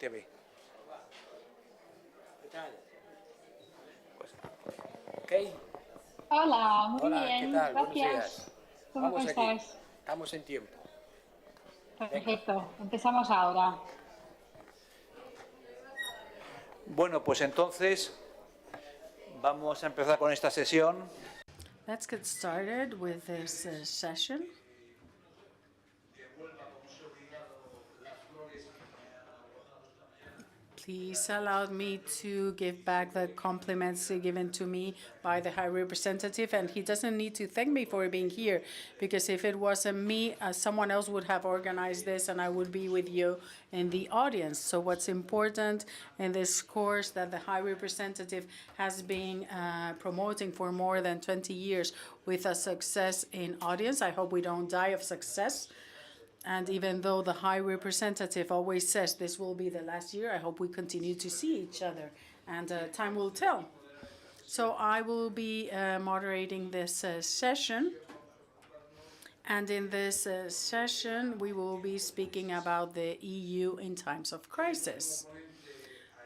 te ve. ¿Qué tal? Pues, ok. Hola, muy Hola, ¿qué bien, tal? Buenos días. gracias. ¿Cómo Vamos aquí. estás? Estamos en tiempo. Venga. Perfecto, empezamos ahora. Bueno, pues entonces vamos a empezar con esta sesión. Let's get started with this session. Please allow me to give back the compliments given to me by the High Representative, and he doesn't need to thank me for being here, because if it wasn't me, someone else would have organized this, and I would be with you in the audience. So what's important in this course that the High Representative has been promoting for more than 20 years with a success in audience. I hope we don't die of success. And even though the High Representative always says this will be the last year, I hope we continue to see each other, and time will tell. So I will be moderating this session. And in this session, we will be speaking about the EU in times of crisis.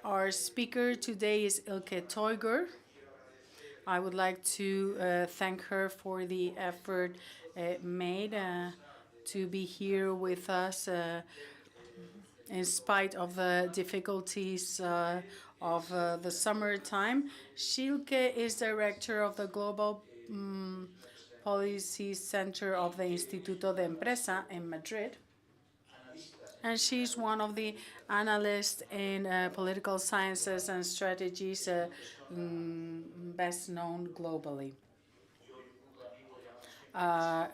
Our speaker today is Ilke Teuger. I would like to thank her for the effort made to be here with us in spite of the difficulties of the summertime. Silke is director of the Global Policy Center of the Instituto de Empresa in Madrid. And she's one of the analysts in political sciences and strategies best known globally. A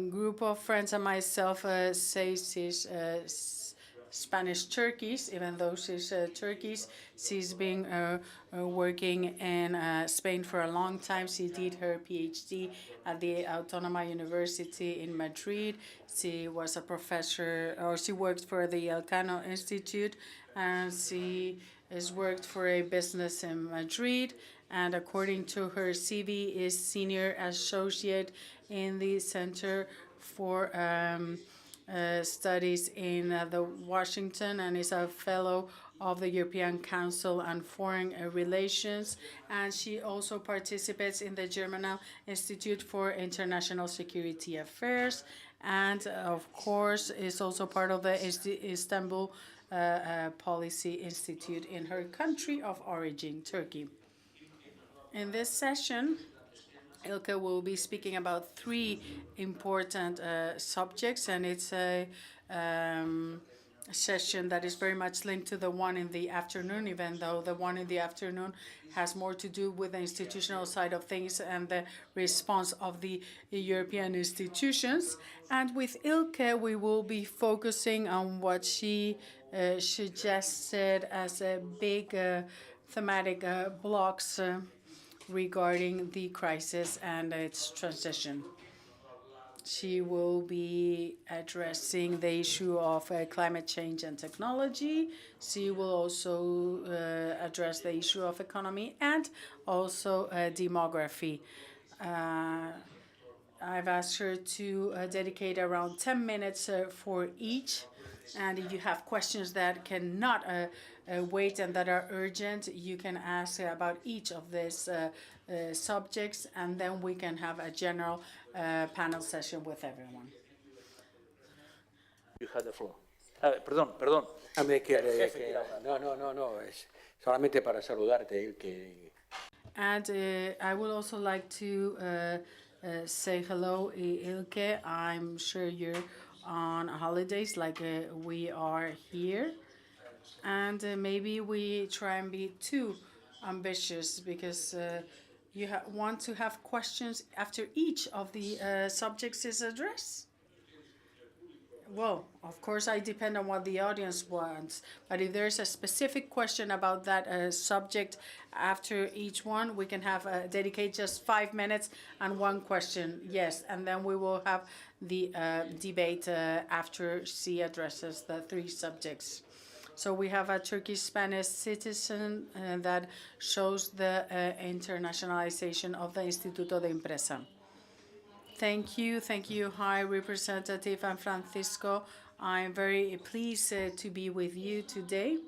group of friends and myself say she's Spanish Turkish, even though she's Turkish. She's been working in Spain for a long time. She did her PhD at the Autónoma University in Madrid. She was a professor, or she worked for the Elcano Institute, and she has worked for a business in Madrid. And according to her CV, is senior associate in the Center for Studies in the Washington, and is a fellow of the European Council on Foreign Relations. And she also participates in the German Institute for International Security Affairs, and of course is also part of the Istanbul Policy Institute in her country of origin, Turkey. In this session, Ilke will be speaking about three important subjects, and it's a session that is very much linked to the one in the afternoon, even though the one in the afternoon has more to do with the institutional side of things and the response of the European institutions. And with Ilke, we will be focusing on what she suggested as a big thematic blocks regarding the crisis and its transition. She will be addressing the issue of climate change and technology. She will also address the issue of economy and also demography. I've asked her to dedicate around 10 minutes for each. And if you have questions that cannot wait and that are urgent, you can ask about each of these subjects, and then we can have a general panel session with everyone. You have the floor. Perdón. No, es solamente para saludarte. And I would also like to say hello, Ilke. I'm sure you're on holidays like we are here. And maybe we try and be too ambitious, because you want to have questions after each of the subjects is addressed. Well, of course, I depend on what the audience wants. But if there's a specific question about that subject after each one, we can have dedicate just 5 minutes and one question. Yes, and then we will have the debate after she addresses the three subjects. So we have a Turkish-Spanish citizen that shows the internationalization of the Instituto de Empresa. Thank you, High Representative and Francisco. I'm very pleased to be with you today.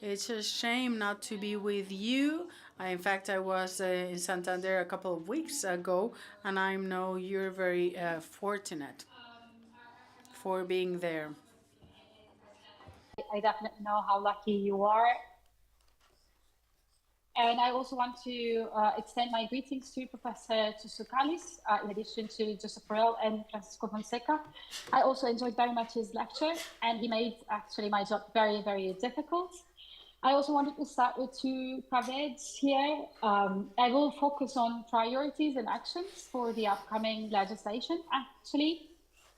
It's a shame not to be with you. In fact, I was in Santander a couple of weeks ago, and I know you're very fortunate for being there. I definitely know how lucky you are. And I also want to extend my greetings to Professor Tsoukalis, in addition to Joseph Borrell and Francisco Fonseca. I also enjoyed very much his lecture, and he made actually my job very, very difficult. I also wanted to start with two caveats here. I will focus on priorities and actions for the upcoming legislation, actually.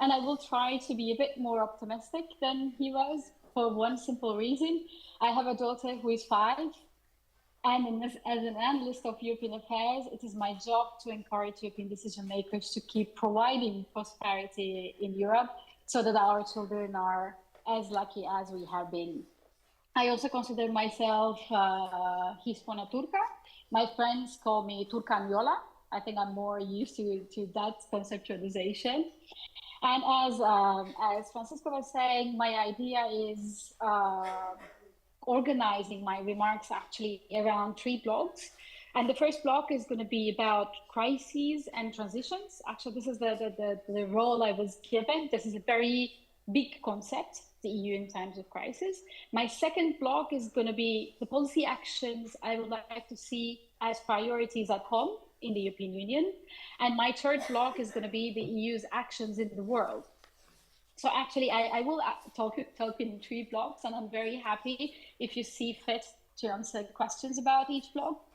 And I will try to be a bit more optimistic than he was for one simple reason. I have a daughter who is 5. And as an analyst of European affairs, it is my job to encourage European decision makers to keep providing prosperity in Europe so that our children are as lucky as we have been. I also consider myself Hispana Turca. My friends call me Turcaniola. I think I'm more used to that conceptualization. And as Francisco was saying, my idea is organizing my remarks actually around 3 blocks. And the first block is going to be about crises and transitions. Actually, this is the role I was given. This is a very big concept, the EU in times of crisis. My second block is going to be the policy actions I would like to see as priorities at home in the European Union. And my third block is going to be the EU's actions in the world. So actually, I will talk in 3 blocks, and I'm very happy if you see fit to answer questions about each block.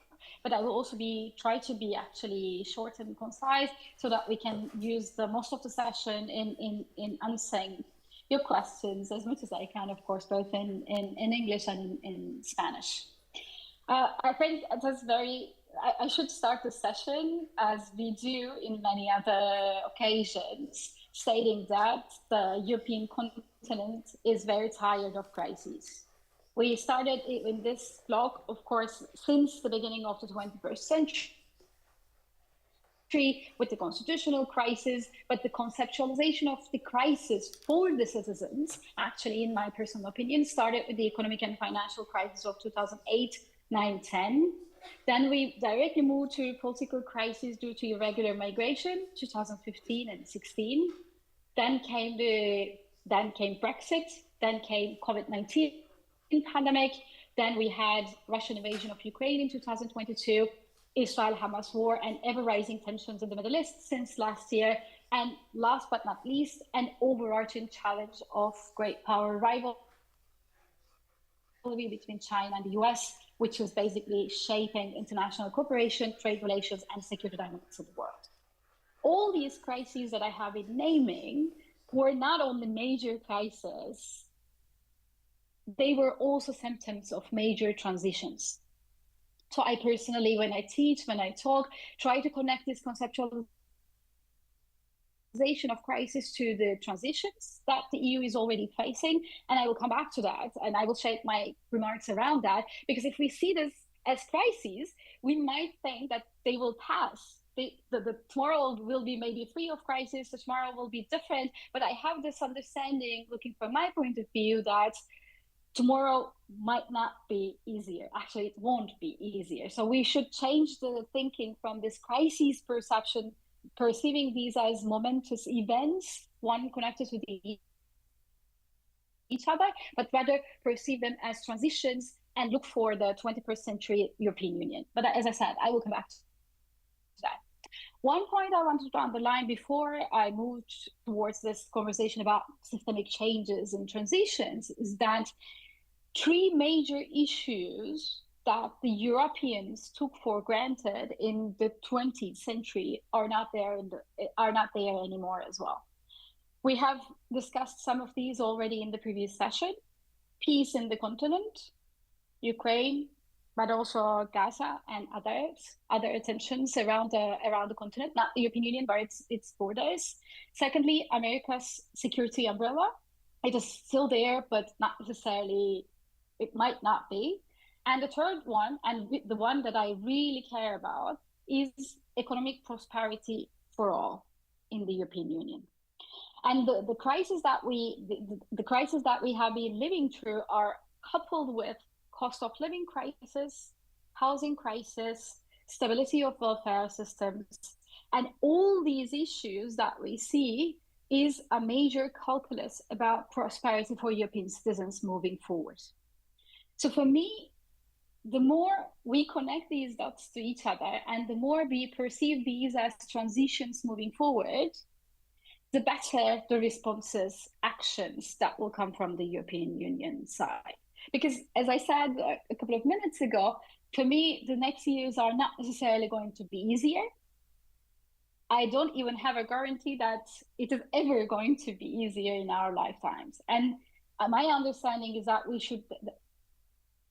But I will also try to be actually short and concise so that we can use the most of the session in answering your questions as much as I can, of course, both in English and in Spanish. I think that's I should start the session, as we do in many other occasions, stating that the European continent is very tired of crises. We started in this block, of course, since the beginning of the 21st century with the constitutional crisis, but the conceptualization of the crisis for the citizens, actually, in my personal opinion, started with the economic and financial crisis of 2008, 9, 10. Then we directly moved to political crisis due to irregular migration, 2015 and 16. Then came Brexit, then came COVID-19 pandemic. Then we had Russian invasion of Ukraine in 2022, Israel-Hamas war, and ever-rising tensions in the Middle East since last year. And last but not least, an overarching challenge of great power rivalry between China and the US, which was basically shaping international cooperation, trade relations, and security dynamics of the world. All these crises that I have been naming were not only major crises, they were also symptoms of major transitions. So I personally, when I teach, when I talk, try to connect this conceptualization of crisis to the transitions that the EU is already facing. And I will come back to that, and I will shape my remarks around that, because if we see this as crises, we might think that they will pass. The tomorrow will be maybe free of crisis, the tomorrow will be different, but I have this understanding, looking from my point of view, that tomorrow might not be easier. Actually, it won't be easier. So we should change the thinking from this crisis perception, perceiving these as momentous events, one connected to each other, but rather perceive them as transitions and look for the 21st century European Union. But as I said, I will come back to that. One point I wanted to underline before I moved towards this conversation about systemic changes and transitions is that 3 major issues that the Europeans took for granted in the 20th century are not there anymore as well. We have discussed some of these already in the previous session: peace in the continent, Ukraine, but also Gaza and other tensions around the continent, not the European Union, but its borders. Secondly, America's security umbrella. It is still there, but not necessarily, it might not be. And the third one, and the one that I really care about, is economic prosperity for all in the European Union. And the crises that we have been living through are coupled with cost of living crisis, housing crisis, stability of welfare systems, and all these issues that we see is a major calculus about prosperity for European citizens moving forward. So for me, the more we connect these dots to each other and the more we perceive these as transitions moving forward, the better the responses, actions that will come from the European Union side. Because as I said a couple of minutes ago, for me, the next years are not necessarily going to be easier. I don't even have a guarantee that it is ever going to be easier in our lifetimes. And my understanding is that we should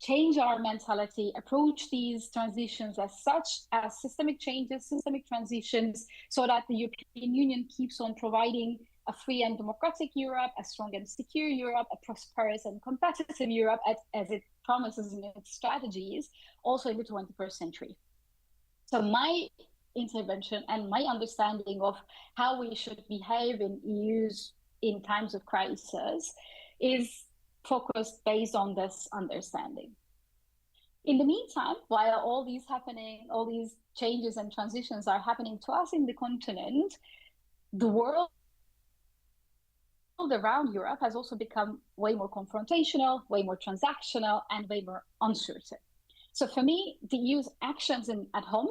change our mentality, approach these transitions as such as systemic changes, systemic transitions, so that the European Union keeps on providing a free and democratic Europe, a strong and secure Europe, a prosperous and competitive Europe, as it promises in its strategies, also in the 21st century. So my intervention and my understanding of how we should behave in EUs in times of crisis is focused based on this understanding. In the meantime, while all these changes and transitions are happening to us in the continent, the world around Europe has also become way more confrontational, way more transactional, and way more uncertain. So for me, the EU's actions at home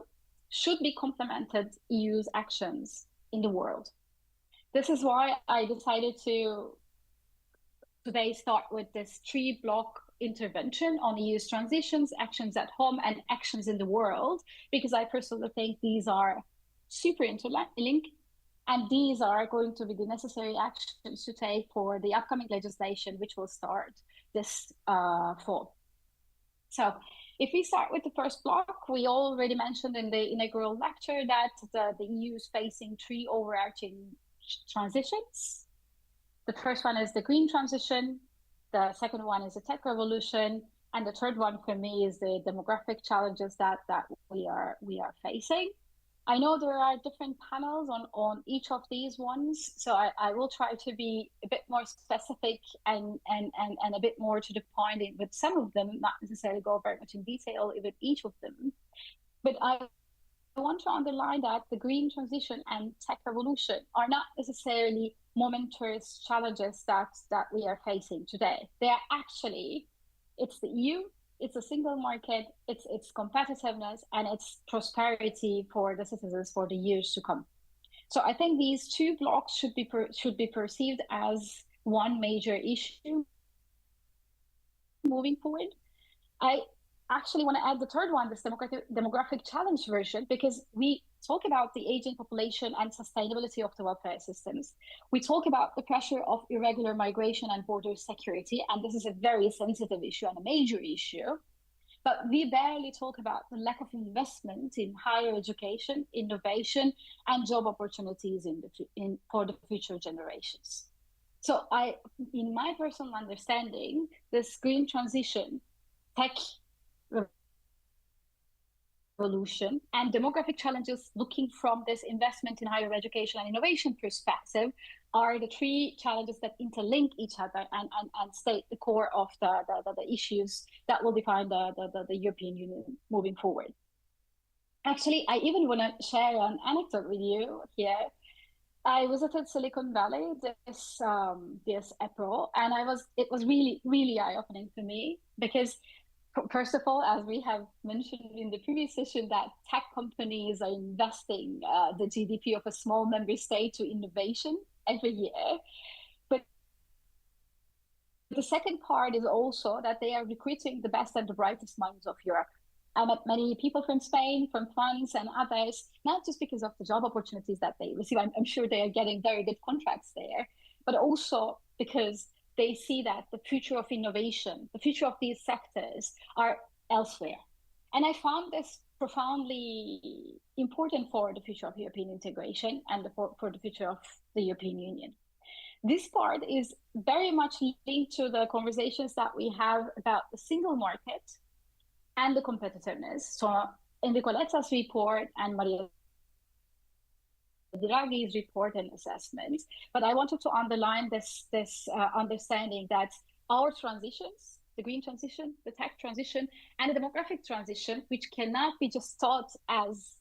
should be complemented EU's actions in the world. This is why I decided to today start with this 3-block intervention on EU's transitions, actions at home, and actions in the world, because I personally think these are super interlinked, and these are going to be the necessary actions to take for the upcoming legislation, which will start this fall. So if we start with the first block, we already mentioned in the inaugural lecture that the EU is facing 3 overarching transitions. The first one is the green transition, the second one is the tech revolution, and the third one for me is the demographic challenges that we are facing. I know there are different panels on each of these ones, so I will try to be a bit more specific and a bit more to the point with some of them, not necessarily go very much in detail with each of them. But I want to underline that the green transition and tech revolution are not necessarily momentous challenges that we are facing today. They are actually, it's the EU, it's a single market, it's competitiveness, and it's prosperity for the citizens for the years to come. So I think these 2 blocks should be perceived as one major issue moving forward. I actually want to add the third one, this demographic challenge version, because we talk about the aging population and sustainability of the welfare systems. We talk about the pressure of irregular migration and border security, and this is a very sensitive issue and a major issue. But we barely talk about the lack of investment in higher education, innovation, and job opportunities for the future generations. So in my personal understanding, this green transition, tech revolution, and demographic challenges looking from this investment in higher education and innovation perspective are the 3 challenges that interlink each other and state the core of the issues that will define the European Union moving forward. Actually, I even want to share an anecdote with you here. I visited Silicon Valley this April, and it was really, really eye-opening for me, because first of all, as we have mentioned in the previous session, that tech companies are investing the GDP of a small member state to innovation every year. But the second part is also that they are recruiting the best and the brightest minds of Europe. I met many people from Spain, from France, and others, not just because of the job opportunities that they receive. I'm sure they are getting very good contracts there, but also because they see that the future of innovation, the future of these sectors are elsewhere. And I found this profoundly important for the future of European integration and for the future of the European Union. This part is very much linked to the conversations that we have about the single market and the competitiveness. So in Nicoletta's report and Maria Draghi's report and assessments, but I wanted to underline this understanding that our transitions the green transition, the tech transition, and the demographic transition, which cannot be just thought as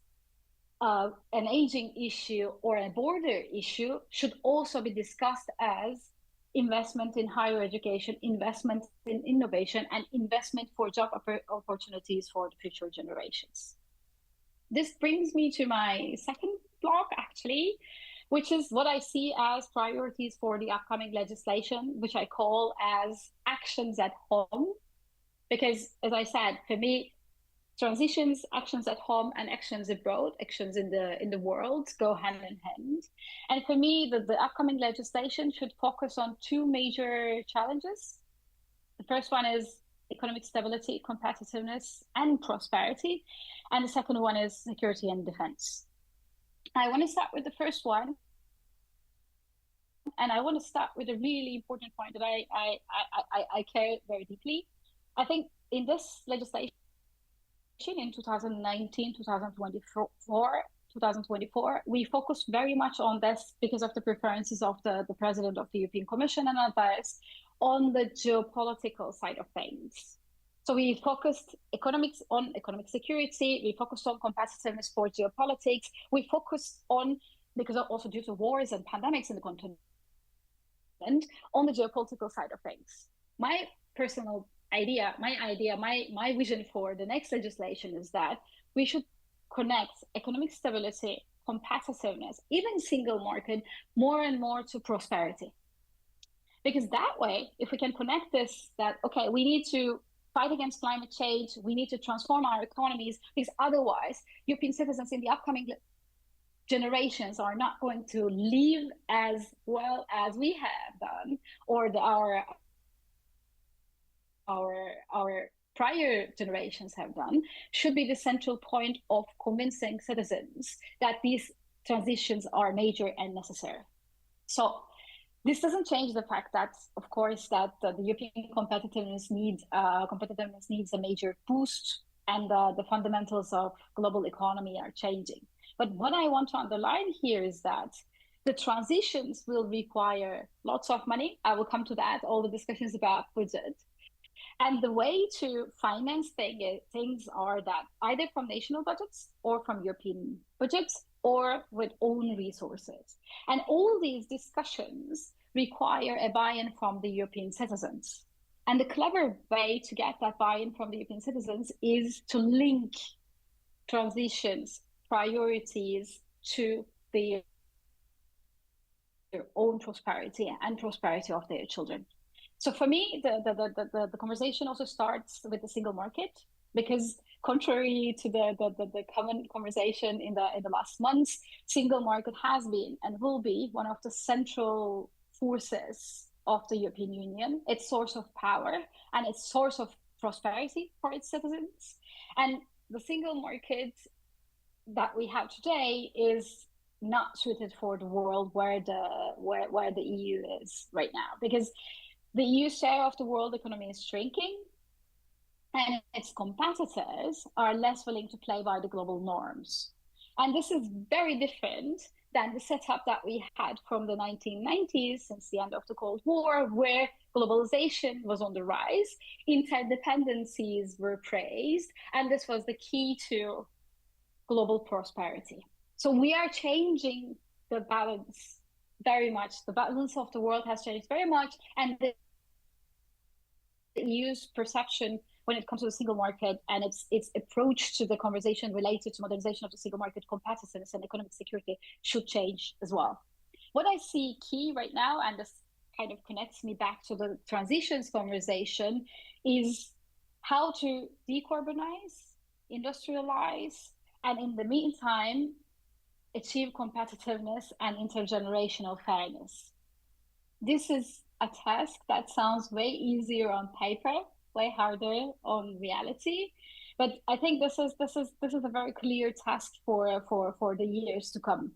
an aging issue or a border issue, should also be discussed as investment in higher education, investment in innovation, and investment for job opportunities for the future generations. This brings me to my second block, actually, which is what I see as priorities for the upcoming legislation, which I call as actions at home. Because, as I said, for me, transitions, actions at home, and actions abroad, actions in the world, go hand in hand. And for me, the upcoming legislation should focus on two major challenges. The first one is economic stability, competitiveness, and prosperity. And the second one is security and defense. I want to start with the first one. And I want to start with a really important point that I care very deeply. I think in this legislation in 2019, 2024, we focused very much on this because of the preferences of the President of the European Commission and others on the geopolitical side of things. So we focused on economic security, we focused on competitiveness for geopolitics, we focused on, because also due to wars and pandemics in the continent, on the geopolitical side of things. My personal idea, my vision for the next legislation is that we should connect economic stability, competitiveness, even single market, more and more to prosperity. Because that way, if we can connect this, that, okay, we need to fight against climate change, we need to transform our economies, because otherwise European citizens in the upcoming generations are not going to live as well as we have done, or our prior generations have done, should be the central point of convincing citizens that these transitions are major and necessary. So this doesn't change the fact that, of course, that the European competitiveness needs a major boost, and the fundamentals of global economy are changing. But what I want to underline here is that the transitions will require lots of money. I will come to that, all the discussions about budget. And the way to finance things are that either from national budgets or from European budgets or with own resources. And all these discussions require a buy-in from the European citizens. And the clever way to get that buy-in from the European citizens is to link transitions, priorities to their own prosperity and prosperity of their children. So for me, the conversation also starts with the single market, because contrary to the common conversation in the last months, single market has been and will be one of the central forces of the European Union, its source of power and its source of prosperity for its citizens. And the single market that we have today is not suited for the world where the EU is right now, because the EU share of the world economy is shrinking, and its competitors are less willing to play by the global norms. And this is very different than the setup that we had from the 1990s, since the end of the Cold War, where globalization was on the rise, interdependencies were praised, and this was the key to global prosperity. So we are changing the balance very much. The balance of the world has changed very much, and the EU's perception when it comes to the single market and its approach to the conversation related to modernization of the single market, competitiveness and economic security should change as well. What I see key right now, and this kind of connects me back to the transitions conversation, is how to decarbonize, industrialize, and in the meantime, achieve competitiveness and intergenerational fairness. This is a task that sounds way easier on paper, way harder on reality, but I think this is a very clear task for the years to come.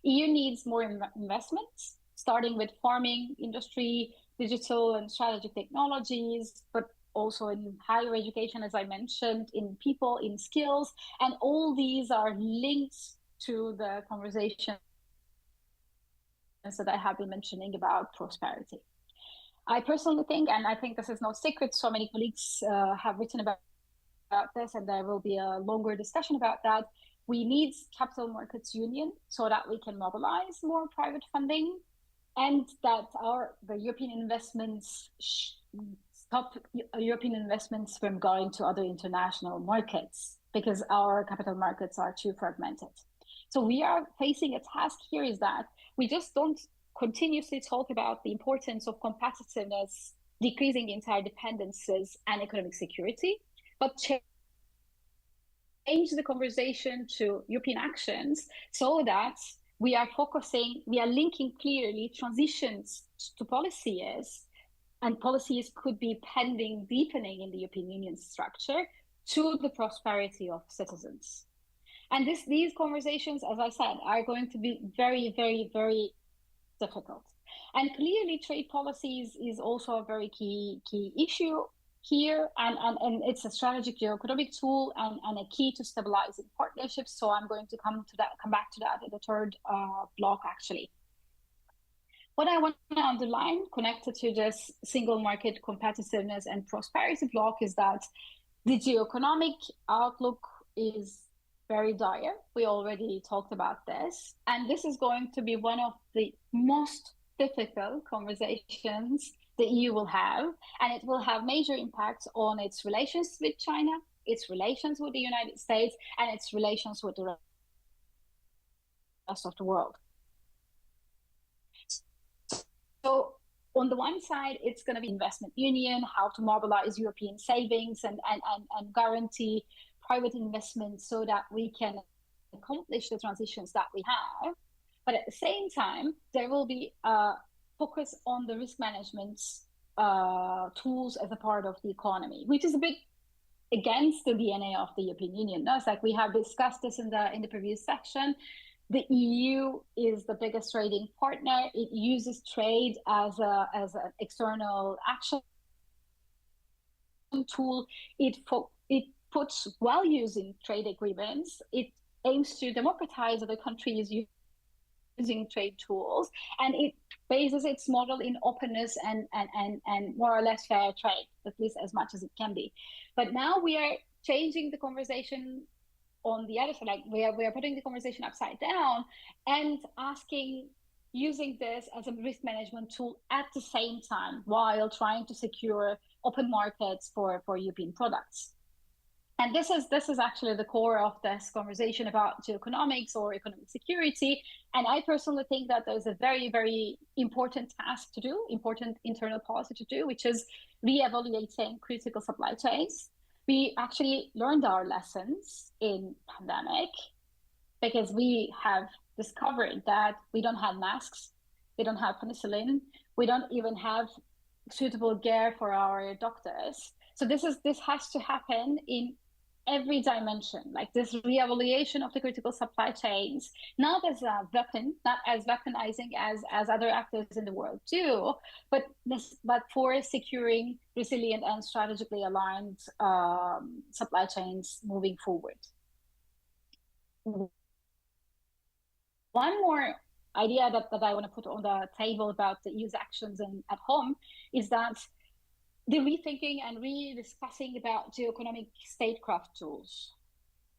EU needs more investments, starting with farming, industry, digital and strategic technologies, but also in higher education, as I mentioned, in people, in skills, and all these are linked to the conversation that I have been mentioning about prosperity. I personally think, and I think this is no secret, so many colleagues have written about this, and there will be a longer discussion about that. We need capital markets union so that we can mobilize more private funding, and that the European investments stop European investments from going to other international markets because our capital markets are too fragmented. So we are facing a task here is that we just don't continuously talk about the importance of competitiveness, decreasing interdependencies, and economic security, but change the conversation to European actions so that we are linking clearly transitions to policies, and policies could be pending deepening in the European Union structure to the prosperity of citizens. And these conversations, as I said, are going to be very, very, very difficult. And clearly, trade policies is also a very key issue here, and it's a strategic geoeconomic tool and a key to stabilizing partnerships. So I'm going to come back to that in the third block, actually. What I want to underline, connected to this single market competitiveness and prosperity block, is that the geoeconomic outlook is very dire. We already talked about this. And this is going to be one of the most difficult conversations the EU will have. And it will have major impacts on its relations with China, its relations with the United States, and its relations with the rest of the world. So on the one side, it's going to be investment union, how to mobilize European savings and guarantee private investment so that we can accomplish the transitions that we have. But at the same time, there will be a focus on the risk management tools as a part of the economy, which is a bit against the DNA of the European Union. No? It's like we have discussed this in the previous section. The EU is the biggest trading partner. It uses trade as an external action tool. It puts values in trade agreements. It aims to democratize other countries using trade tools, and it bases its model in openness and more or less fair trade, at least as much as it can be. But now we are changing the conversation on the other side. Like we are putting the conversation upside down and using this as a risk management tool at the same time while trying to secure open markets for European products. And this is actually the core of this conversation about geoeconomics or economic security. And I personally think that there's a very, very important task to do, important internal policy to do, which is re-evaluating critical supply chains. We actually learned our lessons in pandemic because we have discovered that we don't have masks, we don't have penicillin, we don't even have suitable gear for our doctors. So this has to happen in every dimension, like this re-evaluation of the critical supply chains, not as a weapon, not as weaponizing as other actors in the world do, but for securing resilient and strategically aligned supply chains moving forward. One more idea that I want to put on the table about the EU's actions at home is that the rethinking and rediscussing about geoeconomic statecraft tools,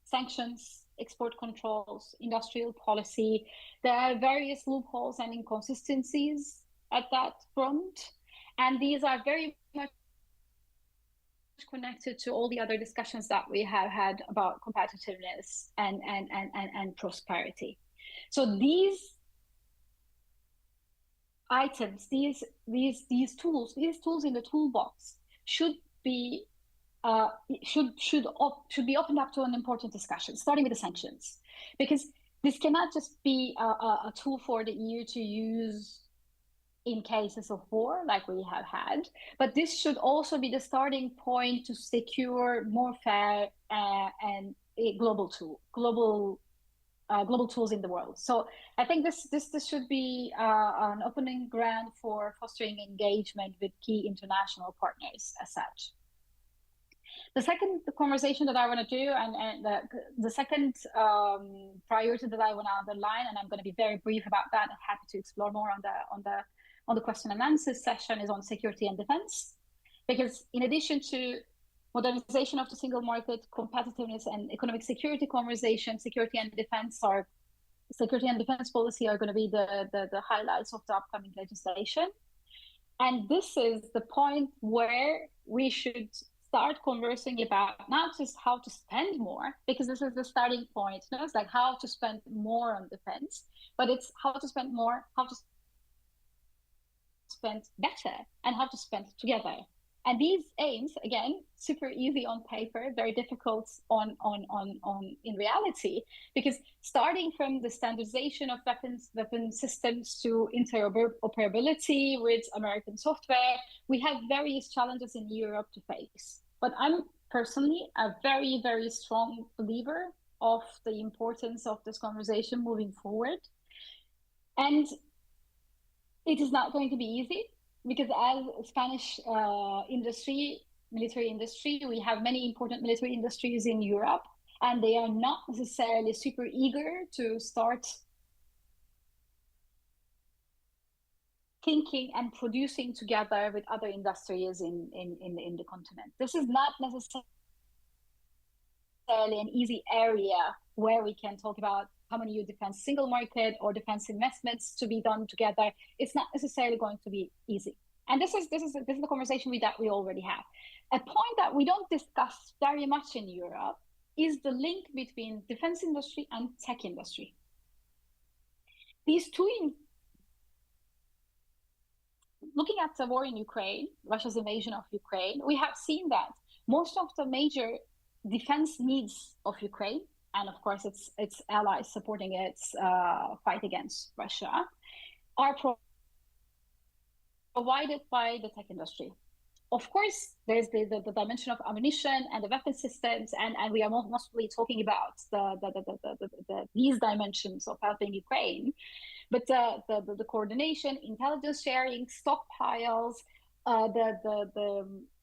sanctions, export controls, industrial policy. There are various loopholes and inconsistencies at that front. And these are very much connected to all the other discussions that we have had about competitiveness and prosperity. So these items, these tools in the toolbox should be opened up to an important discussion, starting with the sanctions, because this cannot just be a tool for the EU to use in cases of war like we have had, but this should also be the starting point to secure more fair and a global tools in the world. So I think this should be an opening ground for fostering engagement with key international partners as such. The second conversation that I want to do, and the second priority that I want to underline, and I'm going to be very brief about that, I'm happy to explore more on on the question and answer session is on security and defense, because in addition to modernization of the single market, competitiveness, and economic security conversation, security and defense policy are going to be the highlights of the upcoming legislation. And this is the point where we should start conversing about not just how to spend more, because this is the starting point. You know? It's like how to spend more on defense, but it's how to spend more, how to spend better, and how to spend together. And these aims, again, super easy on paper, very difficult on in reality, because starting from the standardization of weapon systems to interoperability with American software, we have various challenges in Europe to face. But I'm personally a very, very strong believer of the importance of this conversation moving forward. And it is not going to be easy, because as Spanish military industry, we have many important military industries in Europe, and they are not necessarily super eager to start thinking and producing together with other industries in the continent. This is not necessarily an easy area where we can talk about common EU defense single market or defense investments to be done together. It's not necessarily going to be easy. And this is the conversation that we already have. A point that we don't discuss very much in Europe is the link between defense industry and tech industry. These two, looking at the war in Ukraine, Russia's invasion of Ukraine, we have seen that most of the major defense needs of Ukraine, and of course its allies supporting its fight against Russia, are provided by the tech industry. Of course, there's the dimension of ammunition and the weapon systems, and we are mostly talking about these dimensions of helping Ukraine. But the coordination, intelligence sharing, stockpiles,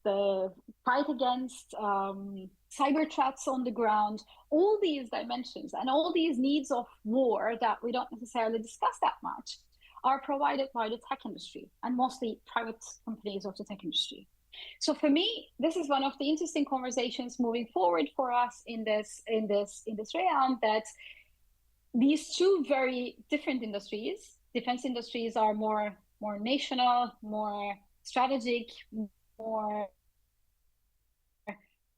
the fight against cyber threats on the ground, all these dimensions and all these needs of war that we don't necessarily discuss that much are provided by the tech industry, and mostly private companies of the tech industry. So for me, this is one of the interesting conversations moving forward for us in this realm, that these two very different industries, defense industries are more national, more strategic, more,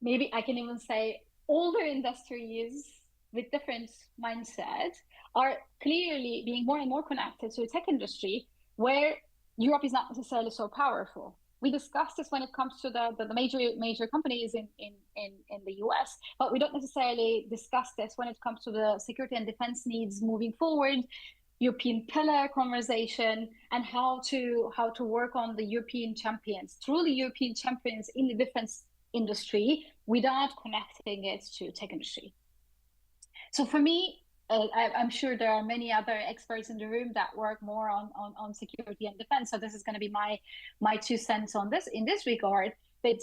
maybe I can even say older industries with different mindset, are clearly being more and more connected to the tech industry, where Europe is not necessarily so powerful. We discussed this when it comes to the major companies in the US, but we don't necessarily discuss this when it comes to the security and defense needs moving forward, European pillar conversation, and how to work on the European champions, truly European champions in the defense industry, without connecting it to tech industry. So for me, I'm sure there are many other experts in the room that work more on security and defense. So this is going to be my 2 cents on this in this regard. But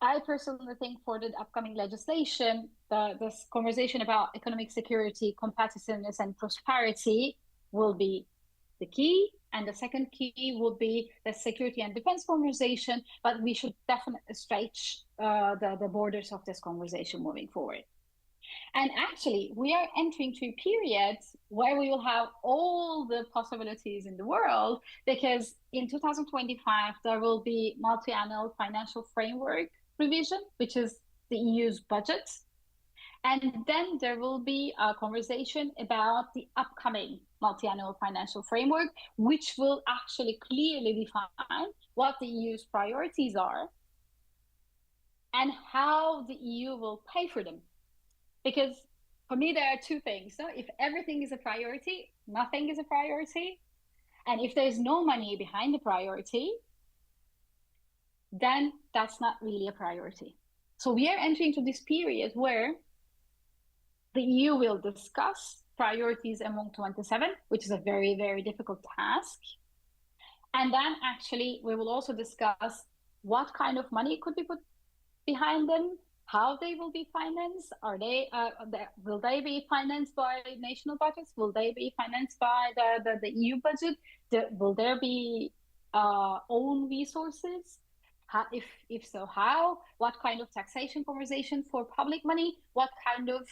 I personally think for the upcoming legislation, this conversation about economic security, competitiveness, and prosperity will be the key. And the second key will be the security and defense conversation. But we should definitely stretch the borders of this conversation moving forward. And actually, we are entering to a period where we will have all the possibilities in the world, because in 2025, there will be multi-annual financial framework revision, which is the EU's budget. And then there will be a conversation about the upcoming multi-annual financial framework, which will actually clearly define what the EU's priorities are and how the EU will pay for them. Because for me, there are 2 things. So if everything is a priority, nothing is a priority. And if there's no money behind the priority, then that's not really a priority. So we are entering into this period where the EU will discuss priorities among 27, which is a very, very difficult task. And then actually, we will also discuss what kind of money could be put behind them, how they will be financed. Will they be financed by national budgets? Will they be financed by the EU budget? Will there be own resources? If so, how? What kind of taxation conversation for public money? What kind of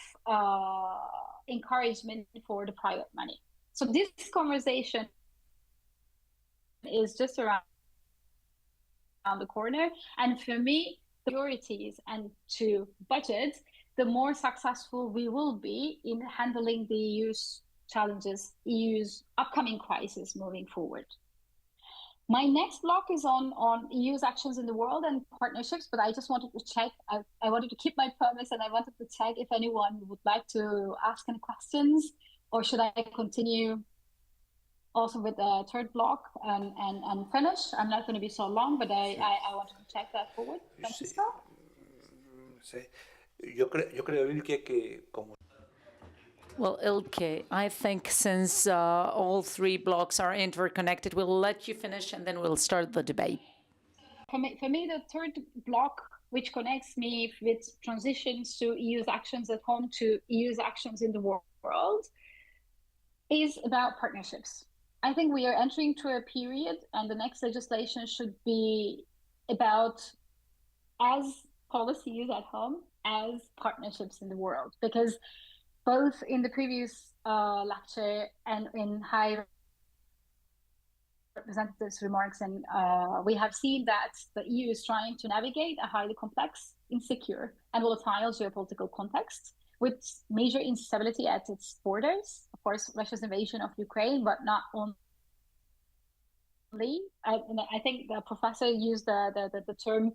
encouragement for the private money? So this conversation is just around the corner. And for me, the priorities and to budget, the more successful we will be in handling the EU's challenges, EU's upcoming crisis moving forward. My next block is on EU's actions in the world and partnerships, but I just wanted to check. I wanted to keep my promise, and I wanted to check if anyone would like to ask any questions, or should I continue also with the third block and finish? I'm not going to be so long, but I wanted to check that forward. Francisco? Sí. Yo creo, Ilke, que como... Well, Ilke, I think since all three blocks are interconnected, we'll let you finish and then we'll start the debate. For me, the third block, which connects me with transitions to EU's actions at home to EU's actions in the world, is about partnerships. I think we are entering to a period, and the next legislation should be about as policies at home as partnerships in the world, because both in the previous lecture and in High Representative's remarks, and we have seen that the EU is trying to navigate a highly complex, insecure, and volatile geopolitical context with major instability at its borders. Of course, Russia's invasion of Ukraine, but not only. I think the professor used the term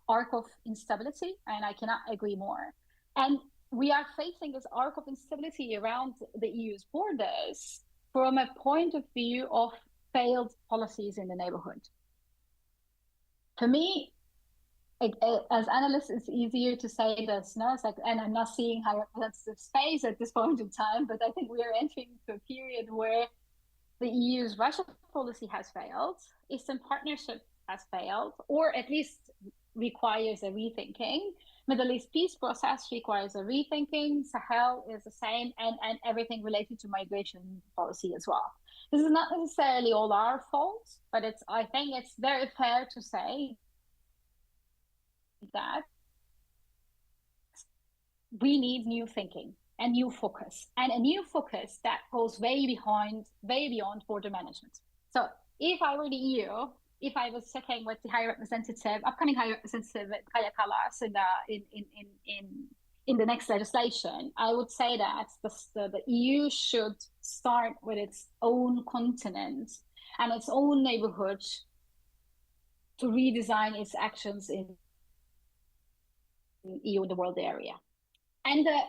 arc of instability, and I cannot agree more. And we are facing this arc of instability around the EU's borders from a point of view of failed policies in the neighborhood. For me, as analysts, it's easier to say this, no? It's like, and I'm not seeing High Representative's face at this point in time, but I think we are entering into a period where the EU's Russia policy has failed, Eastern Partnership has failed, or at least requires a rethinking. Middle East peace process requires a rethinking. Sahel is the same, and everything related to migration policy as well. This is not necessarily all our fault, but I think it's very fair to say that we need new thinking and new focus, and a new focus that goes way beyond border management. So if I were the EU, if I was checking with the upcoming High Representative Kaja Kallas in the next legislation, I would say that the EU should start with its own continent and its own neighborhood to redesign its actions in EU and the world area. And the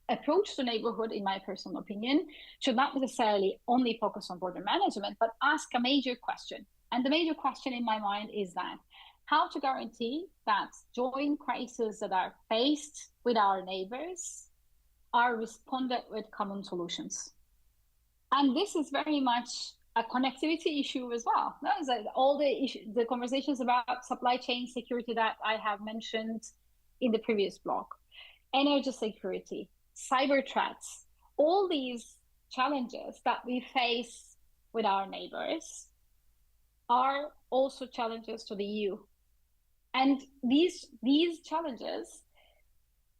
approach to neighborhood, in my personal opinion, should not necessarily only focus on border management, but ask a major question. And the major question in my mind is that how to guarantee that joint crises that are faced with our neighbors are responded with common solutions. And this is very much a connectivity issue as well. Like all the conversations about supply chain security that I have mentioned in the previous block, energy security, cyber threats, all these challenges that we face with our neighbors are also challenges to the EU. And these challenges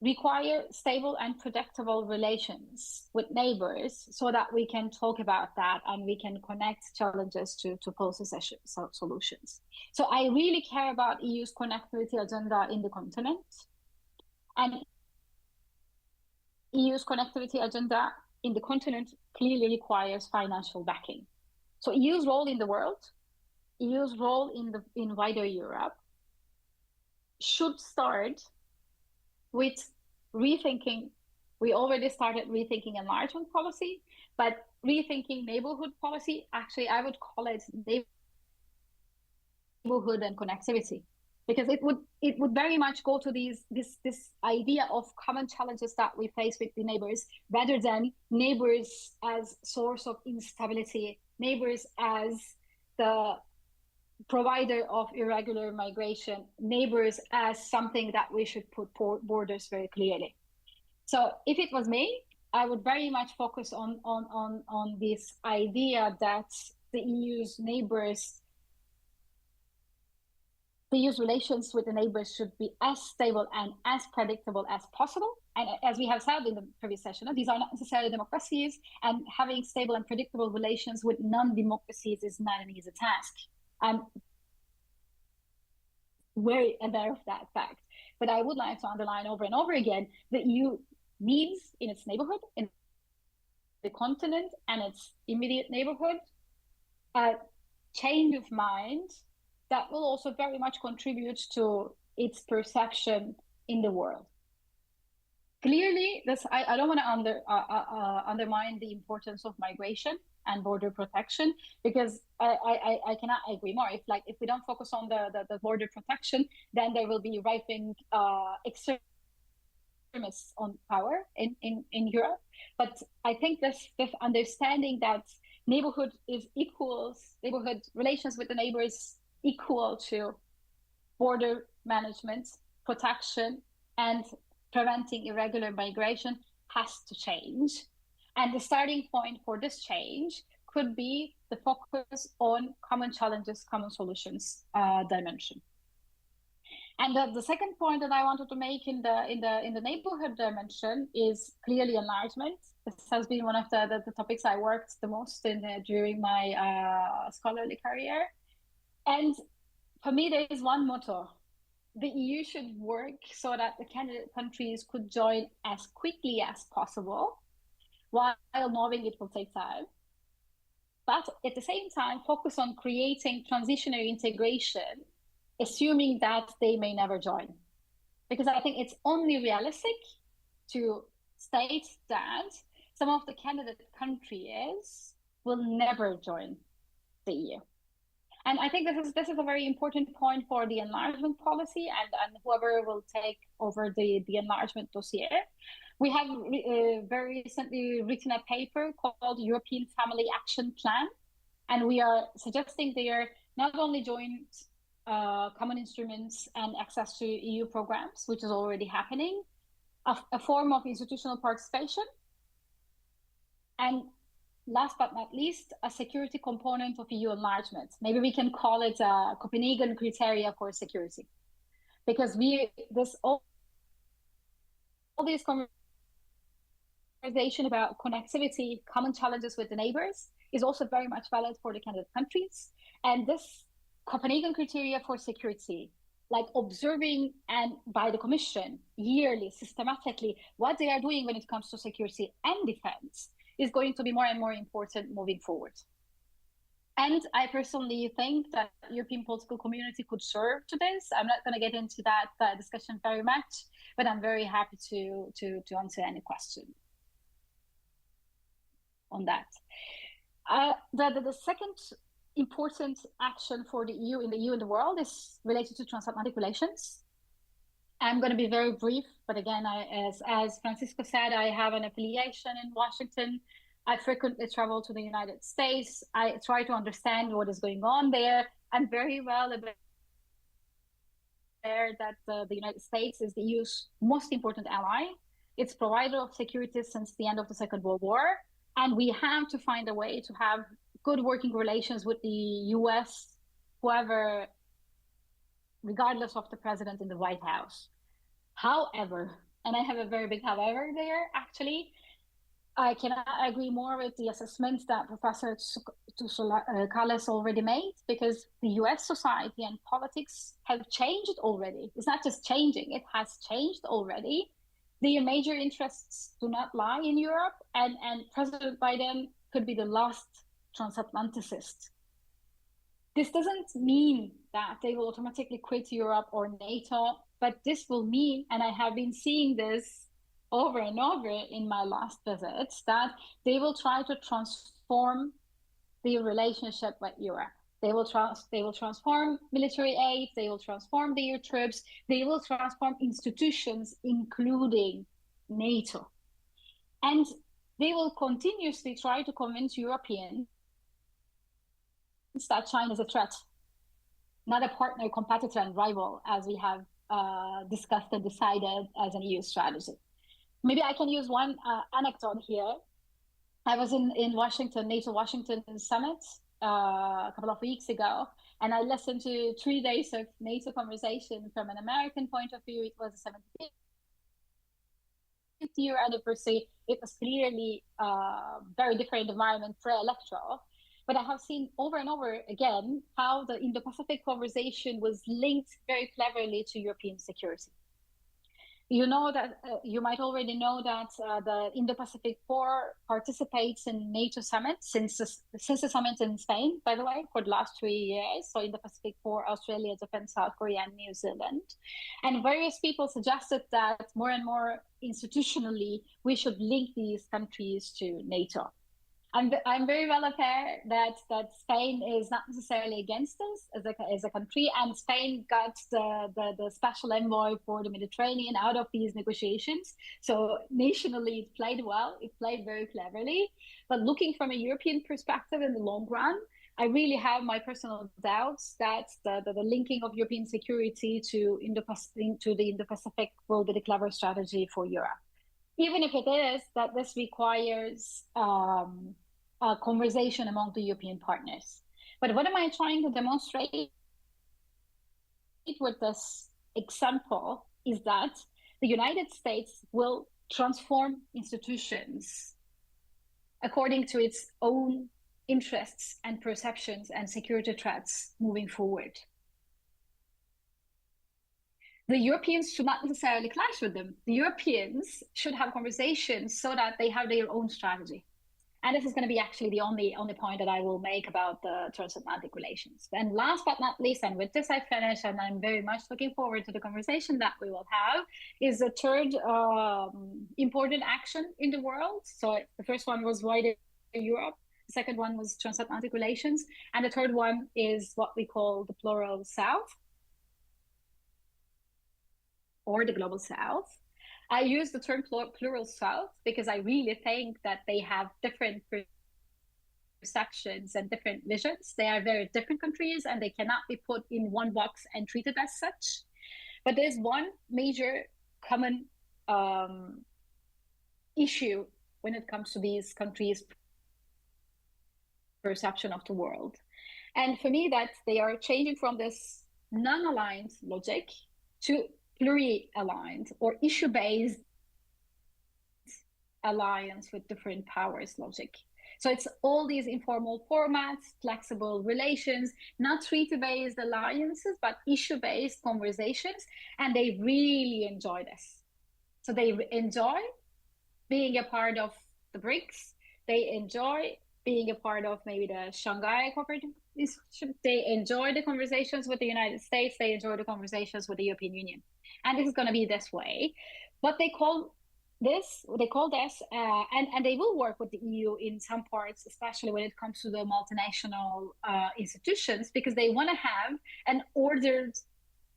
require stable and predictable relations with neighbors so that we can talk about that and we can connect challenges to process solutions. So I really care about EU's connectivity agenda in the continent. And EU's connectivity agenda in the continent clearly requires financial backing. So EU's role in the world, EU's role in wider Europe should start with rethinking. We already started rethinking enlargement policy, but rethinking neighborhood policy, actually I would call it neighborhood and connectivity, because it would very much go to this idea of common challenges that we face with the neighbors, rather than neighbors as source of instability, neighbors as the provider of irregular migration, neighbors as something that we should put borders very clearly. So if it was me, I would very much focus on this idea that the EU's neighbors the EU's relations with the neighbors should be as stable and as predictable as possible. And as we have said in the previous session, these are not necessarily democracies, and having stable and predictable relations with non-democracies is not an easy task. I'm very aware of that fact. But I would like to underline over and over again that EU needs in its neighborhood, in the continent and its immediate neighborhood, a change of mind that will also very much contribute to its perception in the world. Clearly, I don't want to undermine the importance of migration and border protection, because I cannot agree more. If we don't focus on the border protection, then there will be right-wing extremists on power in Europe. But I think this understanding that neighborhood relations with the neighbors equal to border management, protection, and preventing irregular migration has to change. And the starting point for this change could be the focus on common challenges, common solutions dimension. And the second point that I wanted to make in the neighborhood dimension is clearly enlargement. This has been one of the topics I worked the most in during my scholarly career. And for me, there is one motto. The EU should work so that the candidate countries could join as quickly as possible, while knowing it will take time. But at the same time, focus on creating transitional integration, assuming that they may never join. Because I think it's only realistic to state that some of the candidate countries will never join the EU. And I think this is a very important point for the enlargement policy and whoever will take over the enlargement dossier. We have very recently written a paper called European Family Action Plan, and we are suggesting there not only joint common instruments and access to EU programs, which is already happening, a form of institutional participation, and last but not least, a security component of EU enlargement. Maybe we can call it a Copenhagen criteria for security, because all these conversation about connectivity, common challenges with the neighbors is also very much valid for the candidate countries. And this Copenhagen criteria for security, like observing and by the Commission yearly, systematically, what they are doing when it comes to security and defense, is going to be more and more important moving forward. And I personally think that the European political community could serve to this. I'm not going to get into that discussion very much, but I'm very happy to answer any question on that. The second important action for the EU in the world is related to transatlantic relations. I'm going to be very brief, but again, as Francisco said, I have an affiliation in Washington. I frequently travel to the United States. I try to understand what is going on there. I'm very well aware that the United States is the EU's most important ally. It's provider of security since the end of the Second World War. And we have to find a way to have good working relations with the US, whoever, regardless of the president in the White House. However, and I have a very big however there, actually, I cannot agree more with the assessment that Professor Tsoukalos already made, because the US society and politics have changed already. It's not just changing, it has changed already. The major interests do not lie in Europe, and President Biden could be the last transatlanticist. This doesn't mean that they will automatically quit Europe or NATO, but this will mean, and I have been seeing this over and over in my last visits, that they will try to transform the relationship with Europe. They will transform military aid, they will transform the EU troops, they will transform institutions, including NATO. And they will continuously try to convince Europeans that China is a threat, not a partner, competitor, and rival, as we have discussed and decided as an EU strategy. Maybe I can use one anecdote here. I was in Washington, NATO Washington Summit a couple of weeks ago, And I listened to 3 days of NATO conversation. From an American point of view, it was a 75th year anniversary. It was clearly a very different environment pre-electoral. But I have seen over and over again how the Indo-Pacific conversation was linked very cleverly to European security. You know that you might already know that the Indo-Pacific Corps participates in NATO summits since the summit in Spain, by the way, for the last 3 years. So Indo-Pacific Corps, Australia, Japan, South Korea, and New Zealand. And various people suggested that more and more institutionally, we should link these countries to NATO. I'm very well aware that Spain is not necessarily against us as a country, and Spain got the special envoy for the Mediterranean out of these negotiations. So nationally, it played well. It played very cleverly. But looking from a European perspective in the long run, I really have my personal doubts that the linking of European security to the Indo-Pacific will be the clever strategy for Europe. Even if it is that this requires a conversation among the European partners. But what am I trying to demonstrate with this example is that the United States will transform institutions according to its own interests and perceptions and security threats moving forward. The Europeans should not necessarily clash with them. The Europeans should have conversations so that they have their own strategy. And this is going to be actually the only point that I will make about the transatlantic relations. And last but not least, and with this I finish, and I'm very much looking forward to the conversation that we will have, is the third important action in the world. So the first one was wider Europe. The second one was transatlantic relations. And the third one is what we call the plural South, or the global South. I use the term plural South because I really think that they have different perceptions and different visions. They are very different countries and they cannot be put in one box and treated as such. But there's one major common issue when it comes to these countries' perception of the world. And for me, that they are changing from this non-aligned logic to pluri-aligned or issue-based alliance with different powers logic. So it's all these informal formats, flexible relations, not treaty-based alliances, but issue-based conversations. And they really enjoy this. So they enjoy being a part of the BRICS. They enjoy being a part of maybe the Shanghai Cooperative Institute. They enjoy the conversations with the United States. They enjoy the conversations with the European Union. And this is going to be this way. But they call this, and they will work with the EU in some parts, especially when it comes to the multinational institutions, because they want to have an ordered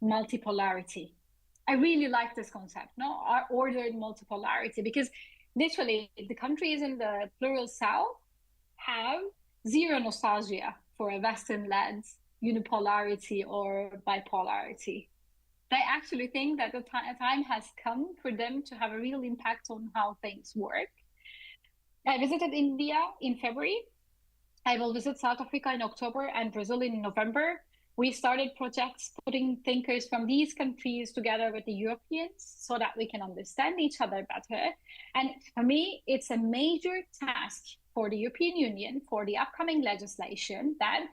multipolarity. I really like this concept, our ordered multipolarity, because literally the countries in the plural South have zero nostalgia for a Western-led unipolarity or bipolarity. They actually think that the time has come for them to have a real impact on how things work. I visited India in February. I will visit South Africa in October and Brazil in November. We started projects putting thinkers from these countries together with the Europeans so that we can understand each other better. And for me, it's a major task for the European Union, for the upcoming legislation, that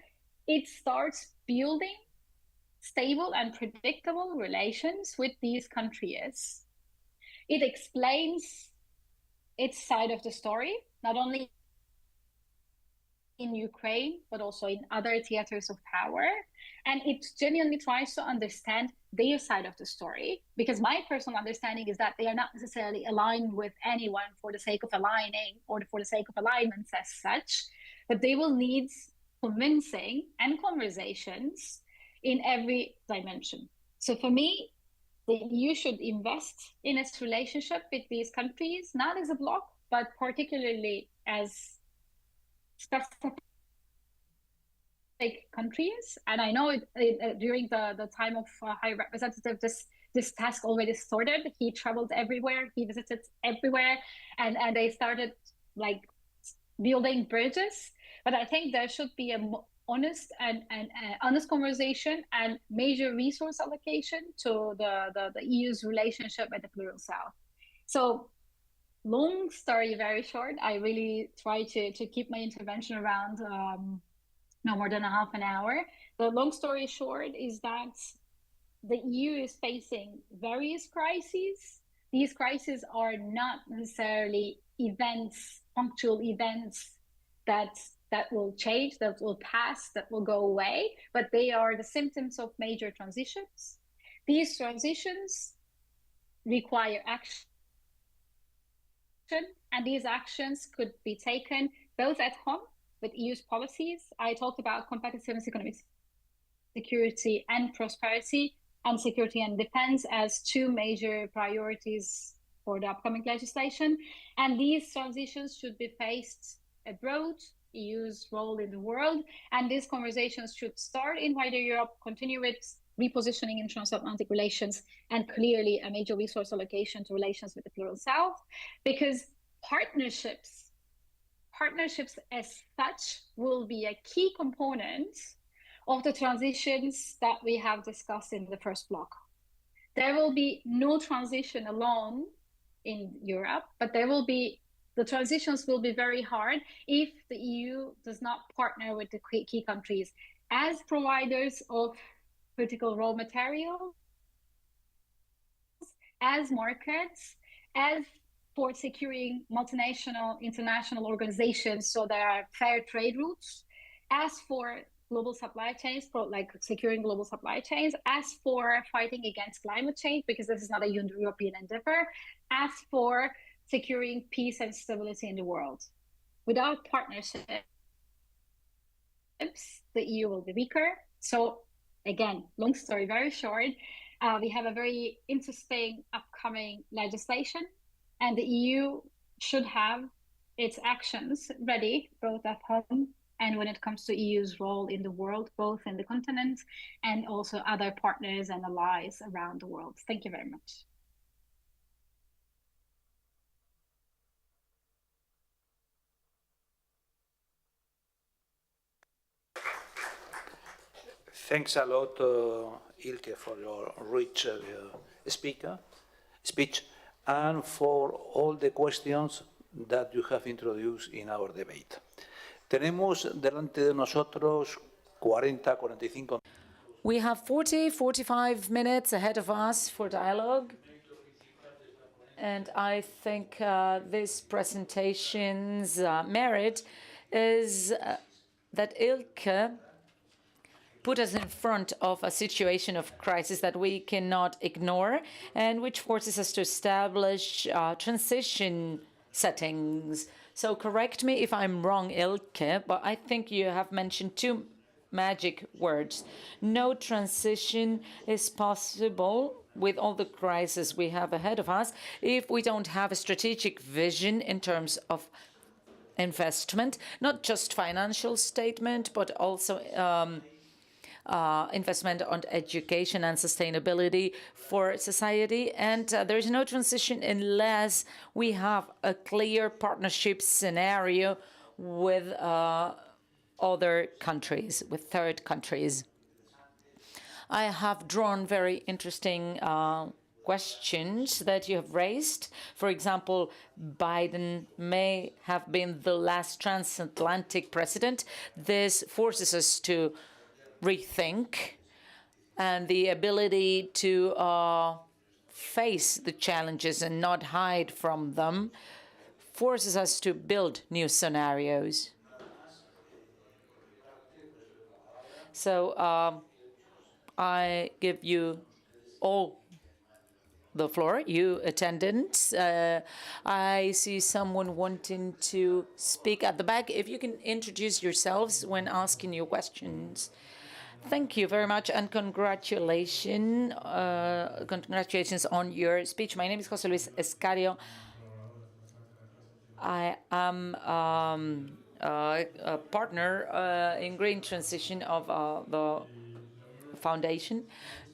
it starts building stable and predictable relations with these countries. It explains its side of the story, not only in Ukraine, but also in other theaters of power. And it genuinely tries to understand their side of the story, because my personal understanding is that they are not necessarily aligned with anyone for the sake of aligning or for the sake of alignments as such, but they will need convincing and conversations in every dimension. So for me, the EU should invest in its relationship with these countries, not as a bloc, but particularly as specific countries. And I know during the time of High Representative, this task already started. He traveled everywhere, he visited everywhere, and they started like building bridges. But I think there should be honest and honest conversation and major resource allocation to the EU's relationship with the Plural South. So long story very short, I really try to keep my intervention around no more than a half an hour. The long story short is that the EU is facing various crises. These crises are not necessarily events, punctual events that will change, that will pass, that will go away, but they are the symptoms of major transitions. These transitions require action, and these actions could be taken both at home with EU's policies. I talked about competitiveness, economic security and prosperity, and security and defense as two major priorities for the upcoming legislation. And these transitions should be faced abroad, EU's role in the world, and these conversations should start in wider Europe, continue with repositioning in transatlantic relations, and clearly a major resource allocation to relations with the Plural South, because partnerships as such will be a key component of the transitions that we have discussed in the first block. There will be no transition alone in Europe, but the transitions will be very hard if the EU does not partner with the key countries as providers of critical raw materials, as markets, as for securing multinational international organizations so there are fair trade routes, as for global supply chains, like securing global supply chains, as for fighting against climate change, because this is not a European endeavor, as for securing peace and stability in the world. Without partnerships, the EU will be weaker. So again, long story very short, we have a very interesting upcoming legislation, and the EU should have its actions ready, both at home and when it comes to EU's role in the world, both in the continent and also other partners and allies around the world. Thank you very much. Thanks a lot, Ilke, for your rich speech and for all the questions that you have introduced in our debate. Tenemos delante de nosotros 45. We have 45 minutes ahead of us for dialogue. And I think this presentation's merit is that Ilke put us in front of a situation of crisis that we cannot ignore and which forces us to establish transition settings. So correct me if I'm wrong, Ilke, but I think you have mentioned two magic words. No transition is possible with all the crises we have ahead of us if we don't have a strategic vision in terms of investment, not just financial statement, but also investment on education and sustainability for society. And there is no transition unless we have a clear partnership scenario with other countries, with third countries. I have drawn very interesting questions that you have raised. For example, Biden may have been the last transatlantic president. This forces us to rethink, and the ability to face the challenges and not hide from them forces us to build new scenarios. So I give you all the floor, you attendants. I see someone wanting to speak at the back. If you can introduce yourselves when asking your questions. Thank you very much, and congratulations on your speech. My name is José Luis Escario. I am a partner in green transition of the foundation,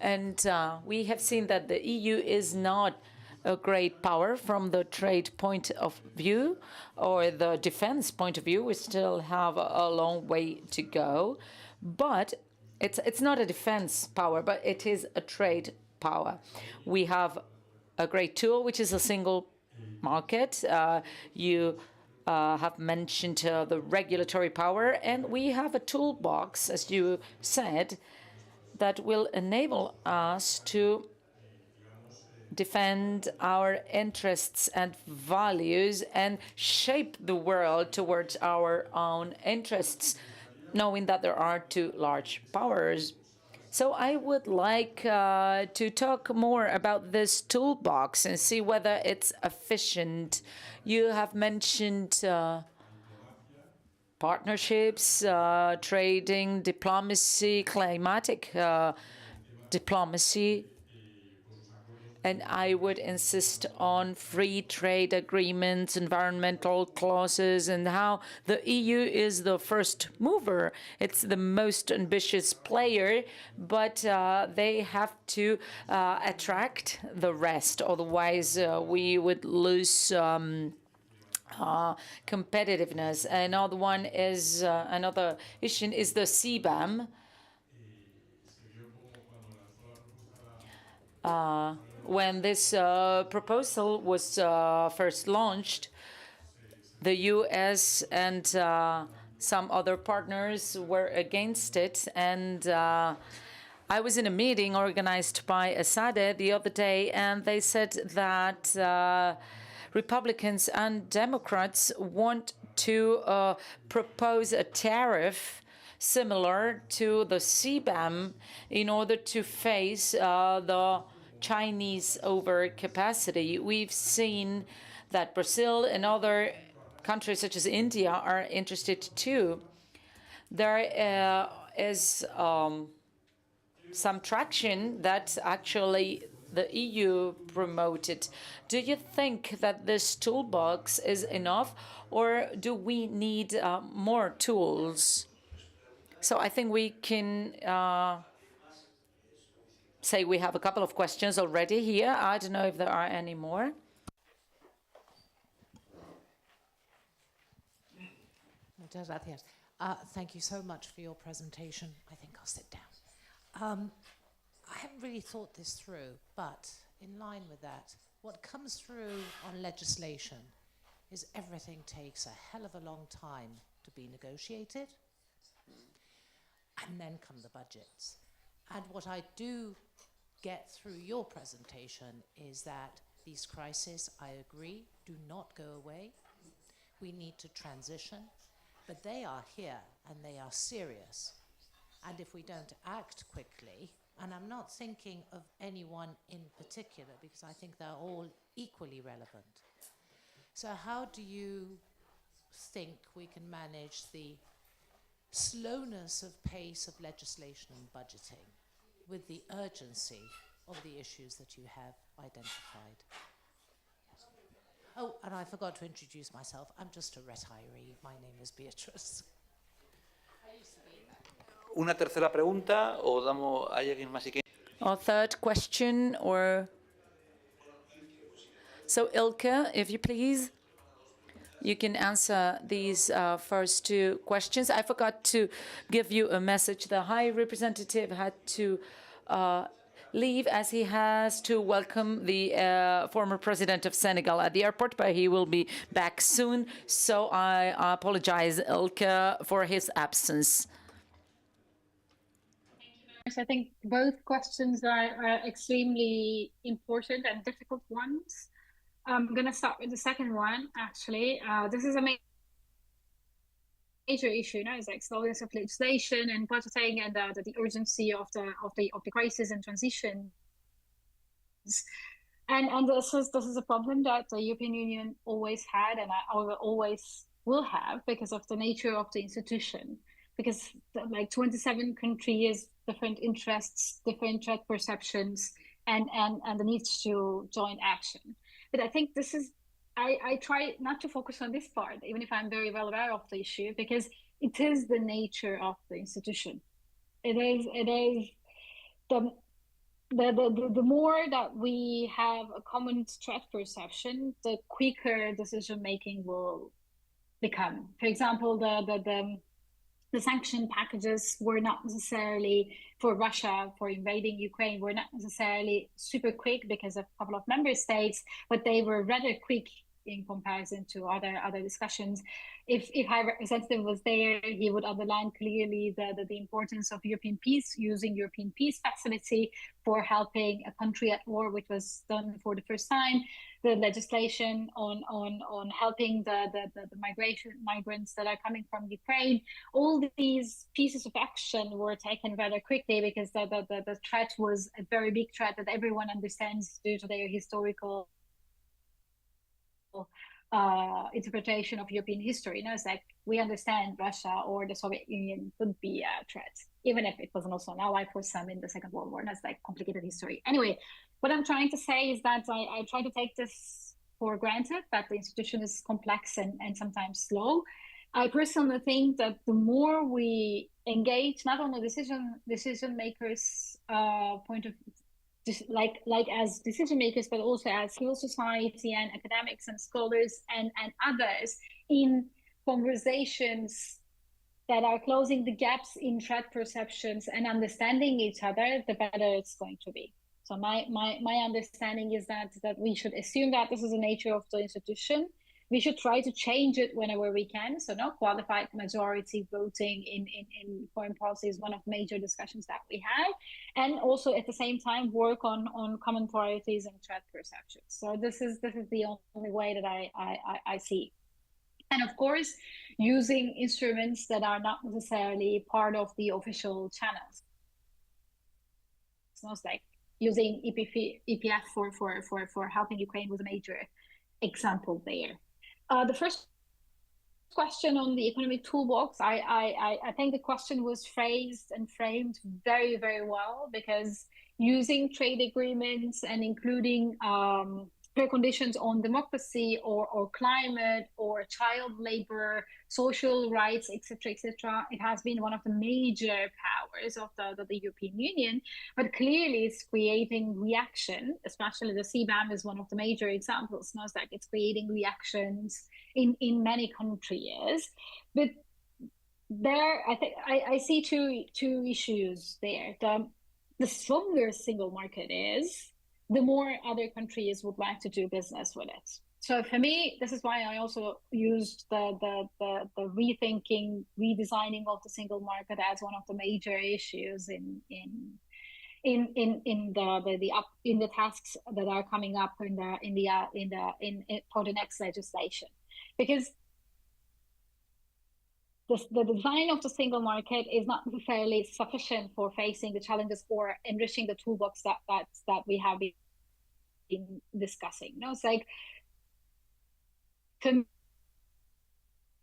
and we have seen that the EU is not a great power from the trade point of view or the defense point of view. We still have a long way to go. But it's not a defense power, but it is a trade power. We have a great tool, which is a single market. You have mentioned the regulatory power, and we have a toolbox, as you said, that will enable us to defend our interests and values and shape the world towards our own interests, knowing that there are two large powers. So I would like to talk more about this toolbox and see whether it's efficient. You have mentioned partnerships, trading, diplomacy, climatic diplomacy. And I would insist on free trade agreements, environmental clauses, and how the EU is the first mover. It's the most ambitious player, but they have to attract the rest. Otherwise, we would lose competitiveness. Another issue is the CBAM. When this proposal was first launched, the US and some other partners were against it. And I was in a meeting organized by ASADE the other day, and they said that Republicans and Democrats want to propose a tariff similar to the CBAM in order to face the Chinese overcapacity. We've seen that Brazil and other countries such as India are interested too. There is some traction that actually the EU promoted. Do you think that this toolbox is enough, or do we need more tools? So I think we can say we have a couple of questions already here. I don't know if there are any more. Muchas gracias. Thank you so much for your presentation. I think I'll sit down. I haven't really thought this through, but in line with that, what comes through on legislation is everything takes a hell of a long time to be negotiated, and then come the budgets. And what I do get through your presentation is that these crises, I agree, do not go away. We need to transition, but they are here and they are serious. And if we don't act quickly, and I'm not thinking of anyone in particular because I think they're all equally relevant. So how do you think we can manage the slowness of pace of legislation and budgeting with the urgency of the issues that you have identified? Oh, and I forgot to introduce myself. I'm just a retiree. My name is Beatrice. Una tercera pregunta, o damos a alguien más si quiere. Or third question, or so Ilke, if you please, you can answer these first two questions. I forgot to give you a message. The High Representative had to leave as he has to welcome the former president of Senegal at the airport, but he will be back soon. So I apologize, Ilke, for his absence. I think both questions are extremely important and difficult ones. I'm going to start with the second one, actually. This is a major issue, it's like slowness of legislation and budgeting, and the urgency of the crisis and transition. And this is a problem that the European Union always had, and always will have, because of the nature of the institution. Because like 27 countries, different interests, different threat perceptions, and the needs to join action. But I think this is, I try not to focus on this part, even if I'm very well aware of the issue, because it is the nature of the institution. It is the more that we have a common threat perception, the quicker decision making will become. For example, the the sanction packages were not necessarily for Russia for invading Ukraine, were not necessarily super quick because of a couple of member states, but they were rather quick in comparison to other discussions. If High Representative was there, he would underline clearly the importance of European peace, using European peace facility for helping a country at war, which was done for the first time. The legislation on helping the migrants that are coming from Ukraine. All these pieces of action were taken rather quickly because the threat was a very big threat that everyone understands due to their historical interpretation of European history. It's like we understand Russia or the Soviet Union could be a threat, even if it wasn't also an ally for some in the Second World War. That's like complicated history. Anyway, what I'm trying to say is that I try to take this for granted, that the institution is complex and sometimes slow. I personally think that the more we engage, not only decision makers' point of like as decision makers, but also as civil society and academics and scholars and others in conversations that are closing the gaps in threat perceptions and understanding each other, the better it's going to be. So my understanding is that we should assume that this is the nature of the institution. We should try to change it whenever we can. So no qualified majority voting in foreign policy is one of the major discussions that we have. And also at the same time work on common priorities and threat perceptions. So this is the only way that I see. And of course, using instruments that are not necessarily part of the official channels. So it's like using EPF for helping Ukraine was a major example there. The first question on the economic toolbox, I think the question was phrased and framed very, very well, because using trade agreements and including preconditions on democracy or climate or child labor, social rights, etc., it has been one of the major powers of the European Union, but clearly it's creating reaction, especially the CBAM is one of the major examples. Now it's like it's creating reactions in many countries. But there, I think I see two issues there. The stronger single market is, the more other countries would like to do business with it. So for me, this is why I also used the rethinking, redesigning of the single market as one of the major issues in the tasks that are coming up for the next legislation, because the design of the single market is not necessarily sufficient for facing the challenges or enriching the toolbox that we have been discussing. No, it's like, for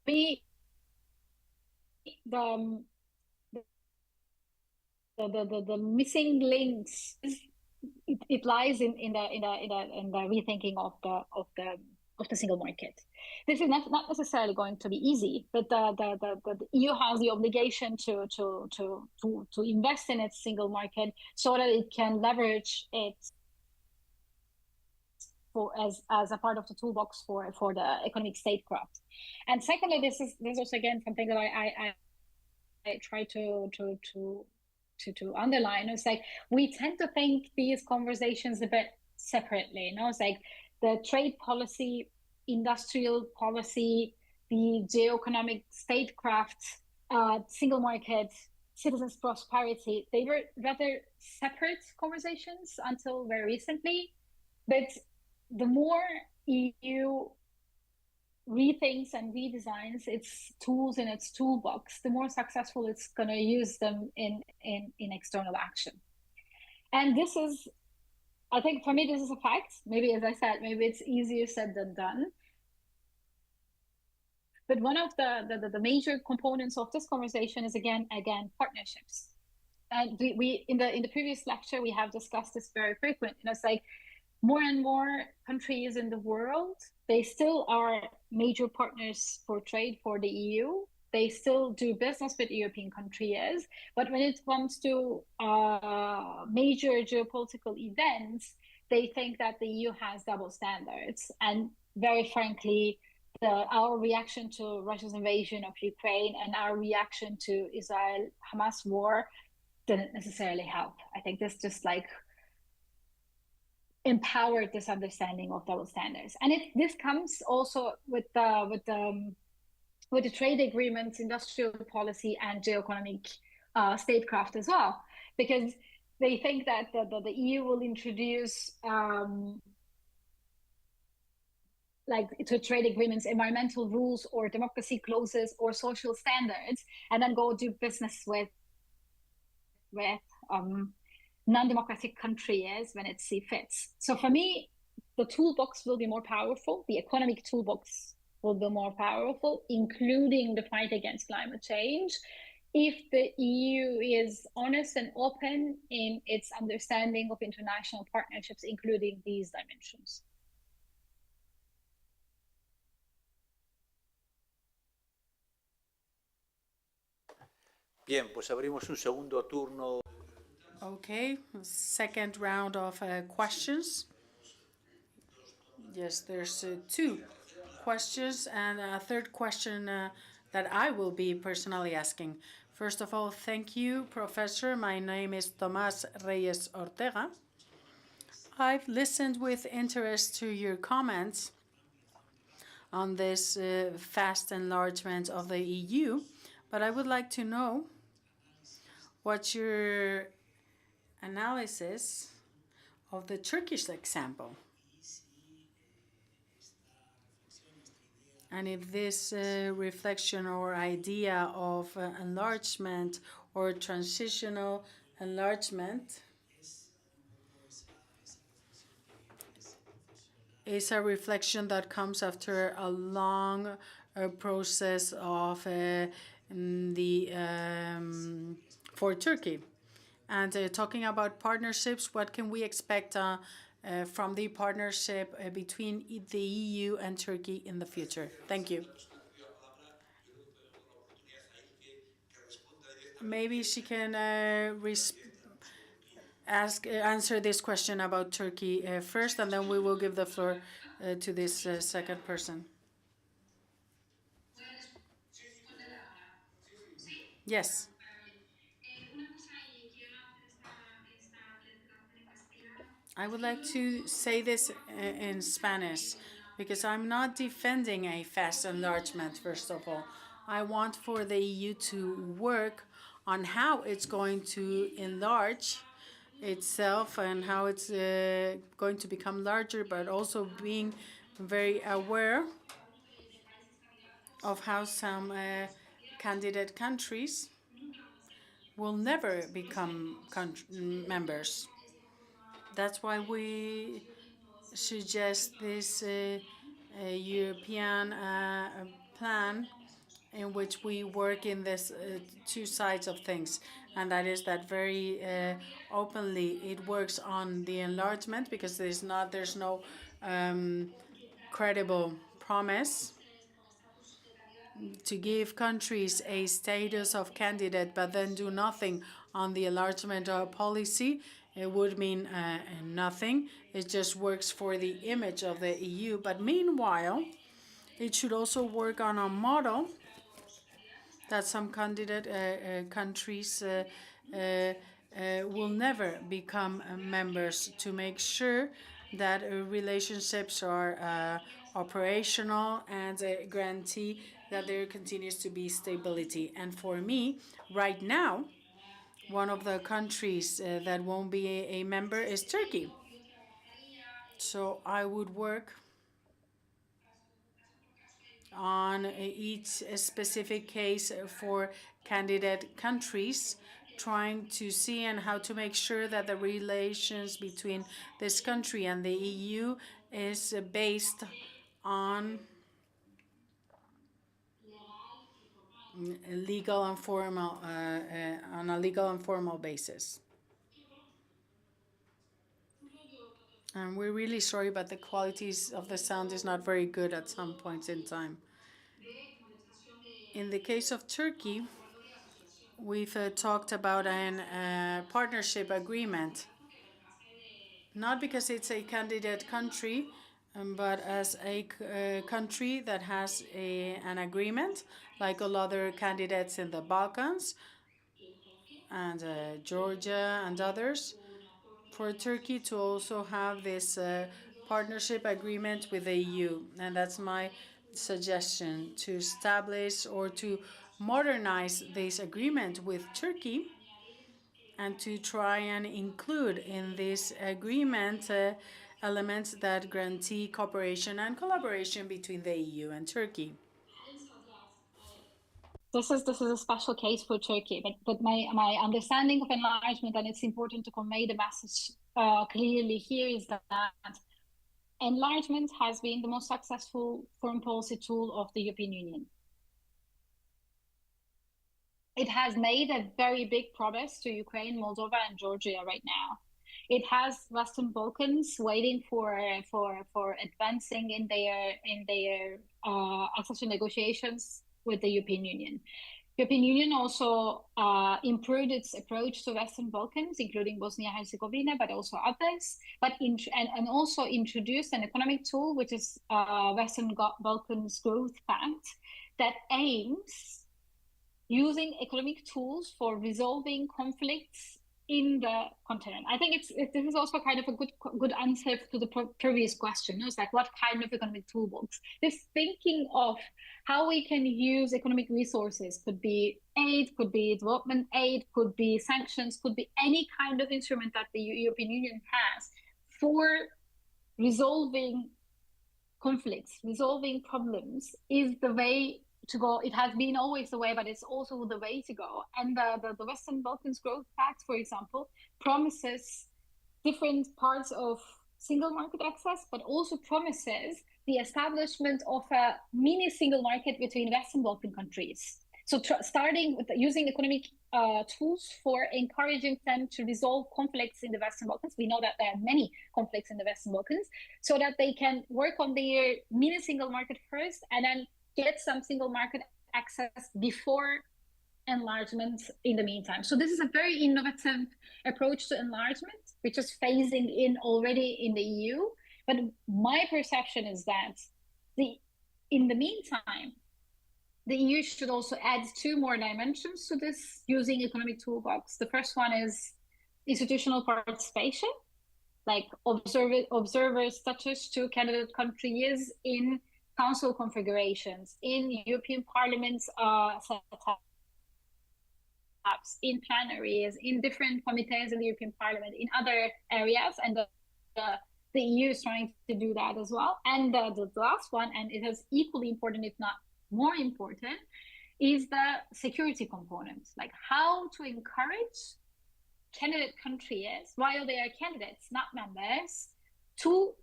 me, the missing links, it lies in the rethinking of the single market. This is not necessarily going to be easy, but the EU has the obligation to invest in its single market so that it can leverage it as a part of the toolbox for the economic statecraft. And secondly, this is also again something that I try to underline. It's like we tend to think these conversations a bit separately. You know, it's like the trade policy, industrial policy, the geoeconomic statecraft, single market, citizens' prosperity, they were rather separate conversations until very recently. But the more EU rethinks and redesigns its tools in its toolbox, the more successful it's going to use them in external action. And this is, I think for me, this is a fact. Maybe, as I said, maybe it's easier said than done. But one of the major components of this conversation is again partnerships. And we in the previous lecture we have discussed this very frequently. You know, it's like more and more countries in the world, they still are major partners for trade for the EU. They still do business with European countries. But when it comes to major geopolitical events, they think that the EU has double standards. And very frankly, our reaction to Russia's invasion of Ukraine and our reaction to Israel-Hamas war didn't necessarily help. I think this just like empowered this understanding of double standards, and this comes also with the trade agreements, industrial policy, and geoeconomic statecraft as well, because they think that the EU will introduce like to trade agreements, environmental rules or democracy clauses or social standards, and then go do business with non-democratic countries when it see fits. So for me, the toolbox will be more powerful. The economic toolbox will be more powerful, including the fight against climate change, if the EU is honest and open in its understanding of international partnerships, including these dimensions. Bien, pues abrimos un segundo turno. Okay, second round of questions. Yes, there's two questions and a third question that I will be personally asking. First of all, thank you, Professor. My name is Tomás Reyes Ortega. I've listened with interest to your comments on this fast enlargement of the EU, but I would like to know what's your analysis of the Turkish example, and if this reflection or idea of enlargement or transitional enlargement is a reflection that comes after a long process of for Turkey. And talking about partnerships, what can we expect from the partnership between the EU and Turkey in the future? Thank you. Maybe she can answer this question about Turkey first, and then we will give the floor to this second person. Yes. I would like to say this in Spanish because I'm not defending a fast enlargement, first of all. I want for the EU to work on how it's going to enlarge itself and how it's going to become larger, but also being very aware of how some candidate countries will never become members. That's why we suggest this European plan in which we work in this two sides of things, and that is that very openly it works on the enlargement because there's no credible promise to give countries a status of candidate but then do nothing on the enlargement policy. It would mean nothing. It just works for the image of the EU. But meanwhile, it should also work on a model that some candidate countries will never become members, to make sure that relationships are operational and guarantee that there continues to be stability. And for me, right now, one of the countries that won't be a member is Turkey. So I would work on each specific case for candidate countries, trying to see and how to make sure that the relations between this country and the EU is based on legal and formal on a legal and formal basis. And we're really sorry, but the qualities of the sound is not very good at some points in time. In the case of Turkey, we've talked about a partnership agreement, not because it's a candidate country, but as a country that has an agreement, like all other candidates in the Balkans and Georgia and others, for Turkey to also have this partnership agreement with the EU. And that's my suggestion, to establish or to modernize this agreement with Turkey and to try and include in this agreement elements that guarantee cooperation and collaboration between the EU and Turkey. This is a special case for Turkey, but my understanding of enlargement, and it's important to convey the message clearly here, is that enlargement has been the most successful foreign policy tool of the European Union. It has made a very big promise to Ukraine, Moldova, and Georgia right now. It has Western Balkans waiting for advancing in their accession negotiations with the European Union. European Union also improved its approach to Western Balkans, including Bosnia and Herzegovina, but also others. And also introduced an economic tool, which is Western Balkans Growth Pact, that aims using economic tools for resolving conflicts in the continent. I think this is also kind of a good answer to the previous question. It's like, what kind of economic toolbox? This thinking of how we can use economic resources, could be aid, could be development aid, could be sanctions, could be any kind of instrument that the European Union has for resolving conflicts, resolving problems, is the way to go. It has been always the way, but it's also the way to go. And the Western Balkans Growth Pact, for example, promises different parts of single market access, but also promises the establishment of a mini single market between Western Balkan countries. So starting with using economic tools for encouraging them to resolve conflicts in the Western Balkans. We know that there are many conflicts in the Western Balkans, so that they can work on their mini single market first and then get some single market access before enlargement in the meantime. So this is a very innovative approach to enlargement, which is phasing in already in the EU. But my perception is that in the meantime, the EU should also add two more dimensions to this using economic toolbox. The first one is institutional participation, like observer status to candidate countries in council configurations, in European Parliament's setups, in plenaries, in different committees in the European Parliament, in other areas, and the EU is trying to do that as well. And the last one, and it is equally important, if not more important, is the security component, like how to encourage candidate countries, while they are candidates, not members, to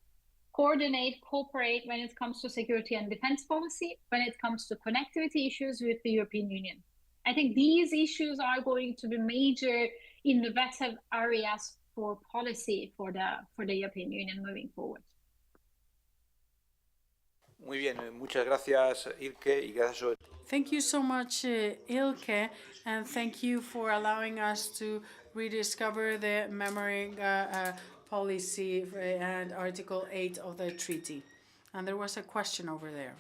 coordinate, cooperate when it comes to security and defense policy, when it comes to connectivity issues with the European Union. I think these issues are going to be major innovative areas for policy for the European Union moving forward. Muy bien, muchas gracias, Ilke, y gracias sobre Thank you so much, Ilke, and thank you for allowing us to rediscover the memory policy and Article 8 of the treaty. And there was a question over there.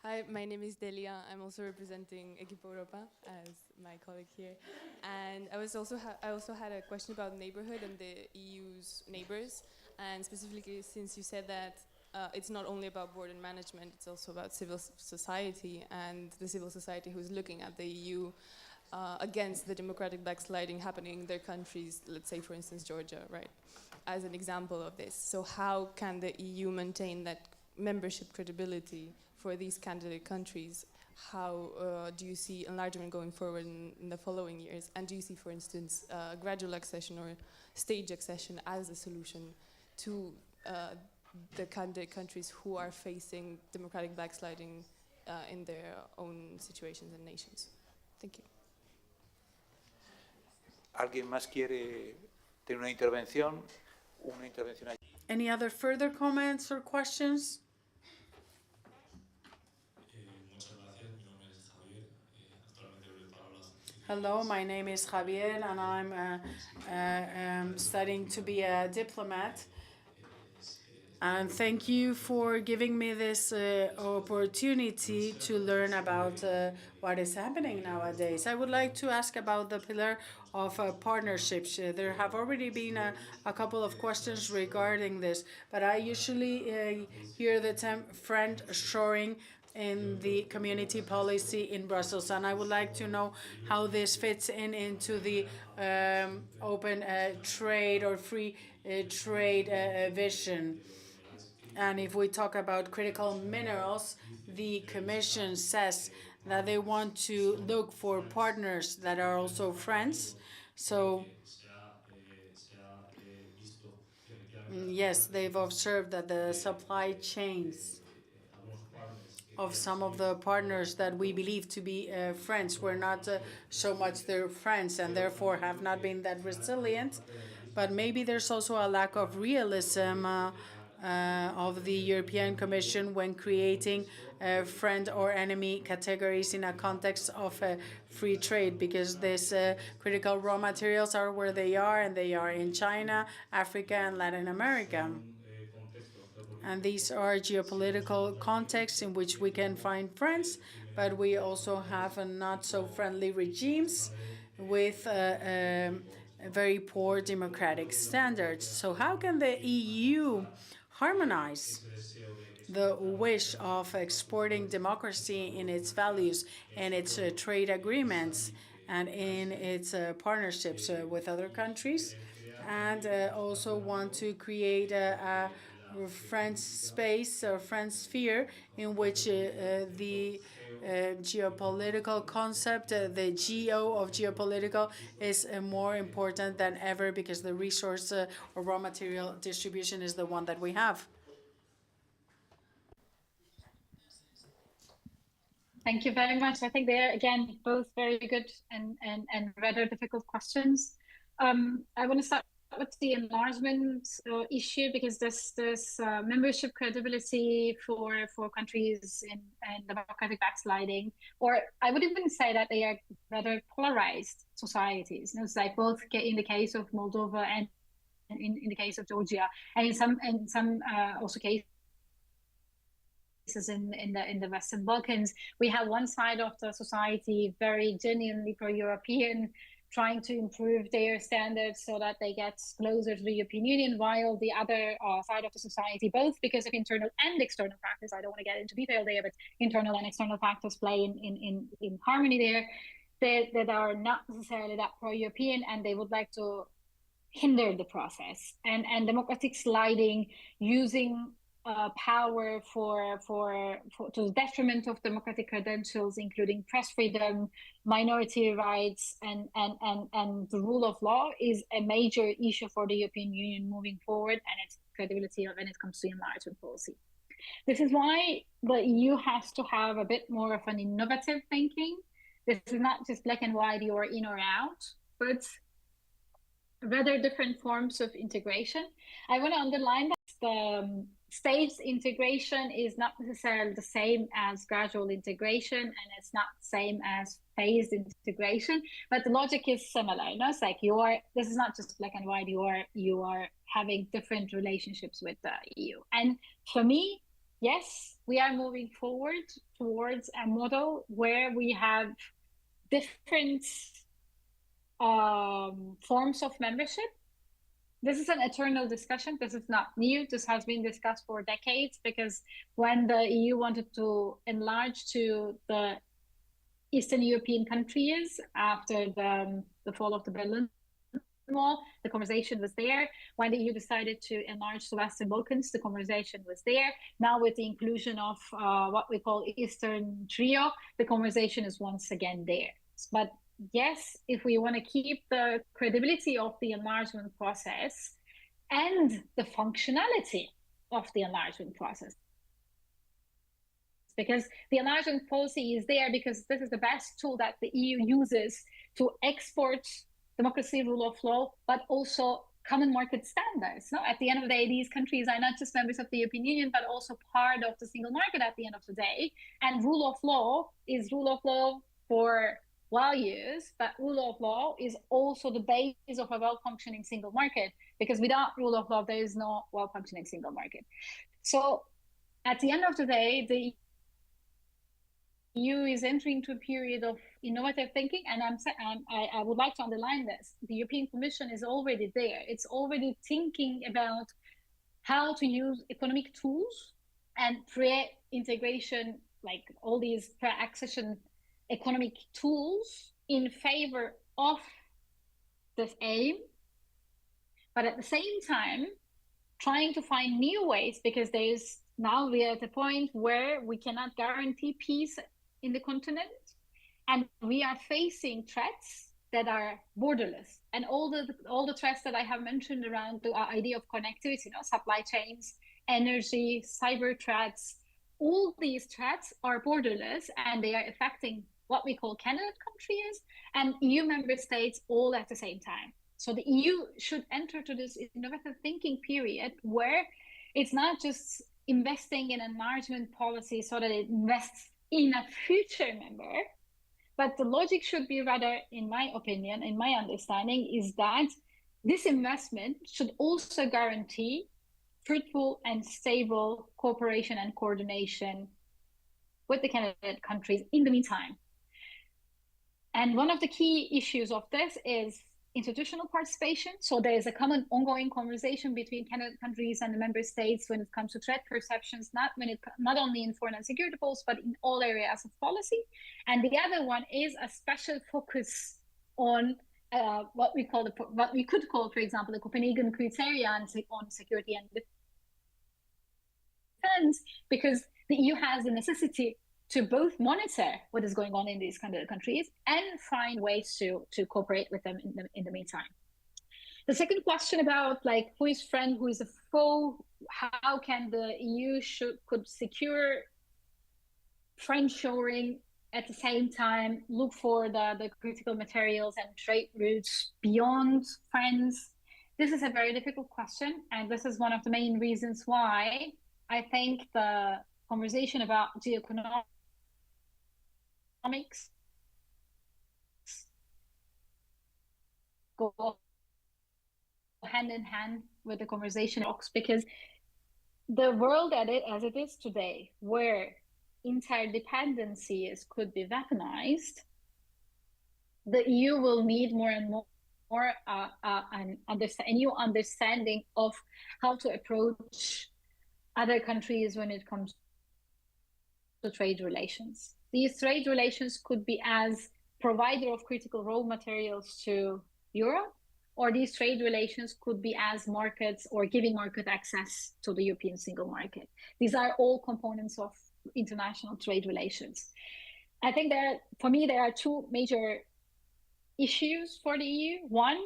Hi, my name is Delia. I'm also representing QUO EUROPA as my colleague here. And I also had a question about neighborhood and the EU's neighbors. And specifically, since you said that it's not only about border management, it's also about civil society and the civil society who's looking at the EU against the democratic backsliding happening in their countries, let's say, for instance, Georgia, right, as an example of this. So how can the EU maintain that membership credibility for these candidate countries? How do you see enlargement going forward in the following years? And do you see, for instance, gradual accession or stage accession as a solution to the candidate countries who are facing democratic backsliding in their own situations and nations? Thank you. ¿Alguien más quiere tener una intervención? Una intervención allí. Any other further comments or questions? Hello, my name is Javier, and I'm studying to be a diplomat. And thank you for giving me this opportunity to learn about what is happening nowadays. I would like to ask about the pillar of partnerships. There have already been a couple of questions regarding this, but I usually hear the term friend shoring in the community policy in Brussels, and I would like to know how this fits into the open trade or free trade vision. And if we talk about critical minerals, the Commission says that they want to look for partners that are also friends. So yes, they've observed that the supply chains of some of the partners that we believe to be friends were not so much their friends, and therefore have not been that resilient. But maybe there's also a lack of realism of the European Commission when creating friend or enemy categories in a context of free trade, because these critical raw materials are where they are, and they are in China, Africa, and Latin America. And these are geopolitical contexts in which we can find friends, but we also have not so friendly regimes with very poor democratic standards. So how can the EU harmonize the wish of exporting democracy in its values and its trade agreements and in its partnerships with other countries, and also want to create a French space or French sphere in which the geopolitical concept, the geo of geopolitical, is more important than ever, because the resource or raw material distribution is the one that we have. Thank you very much. I think they are, again, both very good and rather difficult questions. I want to start with the enlargement issue, because this membership credibility for countries in democratic backsliding, or I would even say that they are rather polarized societies. It's like both in the case of Moldova and in the case of Georgia, and in some also cases in the Western Balkans, we have one side of the society very genuinely pro-European, trying to improve their standards so that they get closer to the European Union, while the other side of the society, both because of internal and external factors, I don't want to get into detail there, but internal and external factors play in harmony there, that are not necessarily that pro-European, and they would like to hinder the process. And democratic sliding, using power to the detriment of democratic credentials, including press freedom, minority rights, and the rule of law, is a major issue for the European Union moving forward, and its credibility when it comes to enlargement policy. This is why the EU has to have a bit more of an innovative thinking. This is not just black and white, you are in or out, but rather different forms of integration. I want to underline that the staged integration is not necessarily the same as gradual integration, and it's not the same as phased integration, but the logic is similar. It's like this is not just black and white, you are having different relationships with the EU. And for me, yes, we are moving forward towards a model where we have different forms of membership. This is an eternal discussion. This is not new. This has been discussed for decades, because when the EU wanted to enlarge to the Eastern European countries after the fall of the Berlin Wall, the conversation was there. When the EU decided to enlarge the Western Balkans, the conversation was there. Now with the inclusion of what we call Eastern Trio, the conversation is once again there. But yes, if we want to keep the credibility of the enlargement process and the functionality of the enlargement process, because the enlargement policy is there because this is the best tool that the EU uses to export democracy, rule of law, but also common market standards. At the end of the day, these countries are not just members of the European Union, but also part of the single market at the end of the day. And rule of law is rule of law for values, but rule of law is also the base of a well-functioning single market, because without rule of law, there is no well-functioning single market. So at the end of the day, the EU is entering into a period of innovative thinking, and I would like to underline this. The European Commission is already there. It's already thinking about how to use economic tools and pre-integration, like all these pre-accession economic tools in favor of this aim, but at the same time, trying to find new ways, because now we are at a point where we cannot guarantee peace in the continent, and we are facing threats that are borderless. And all the threats that I have mentioned around the idea of connectivity, supply chains, energy, cyber threats, all these threats are borderless, and they are affecting what we call candidate countries and EU member states all at the same time. So the EU should enter to this innovative thinking period where it's not just investing in enlargement policy so that it invests in a future member, but the logic should be rather, in my opinion, in my understanding, is that this investment should also guarantee fruitful and stable cooperation and coordination with the candidate countries in the meantime. And one of the key issues of this is institutional participation. So there is a common ongoing conversation between candidate countries and the member states when it comes to threat perceptions, not only in foreign and security policy, but in all areas of policy. And the other one is a special focus on what we could call, for example, the Copenhagen criteria on security and defense, because the EU has the necessity to both monitor what is going on in these kind of countries and find ways to cooperate with them in the meantime. The second question about who is friend, who is a foe, how can the EU could secure friend shoring at the same time, look for the critical materials and trade routes beyond friends. This is a very difficult question, and this is one of the main reasons why I think the conversation about geoeconomics go hand in hand with the conversation, because the world as it is today, where interdependencies could be weaponized, the EU will need more and more a new understanding of how to approach other countries when it comes to trade relations. These trade relations could be as provider of critical raw materials to Europe, or these trade relations could be as markets or giving market access to the European single market. These are all components of international trade relations. I think for me, there are two major issues for the EU. One,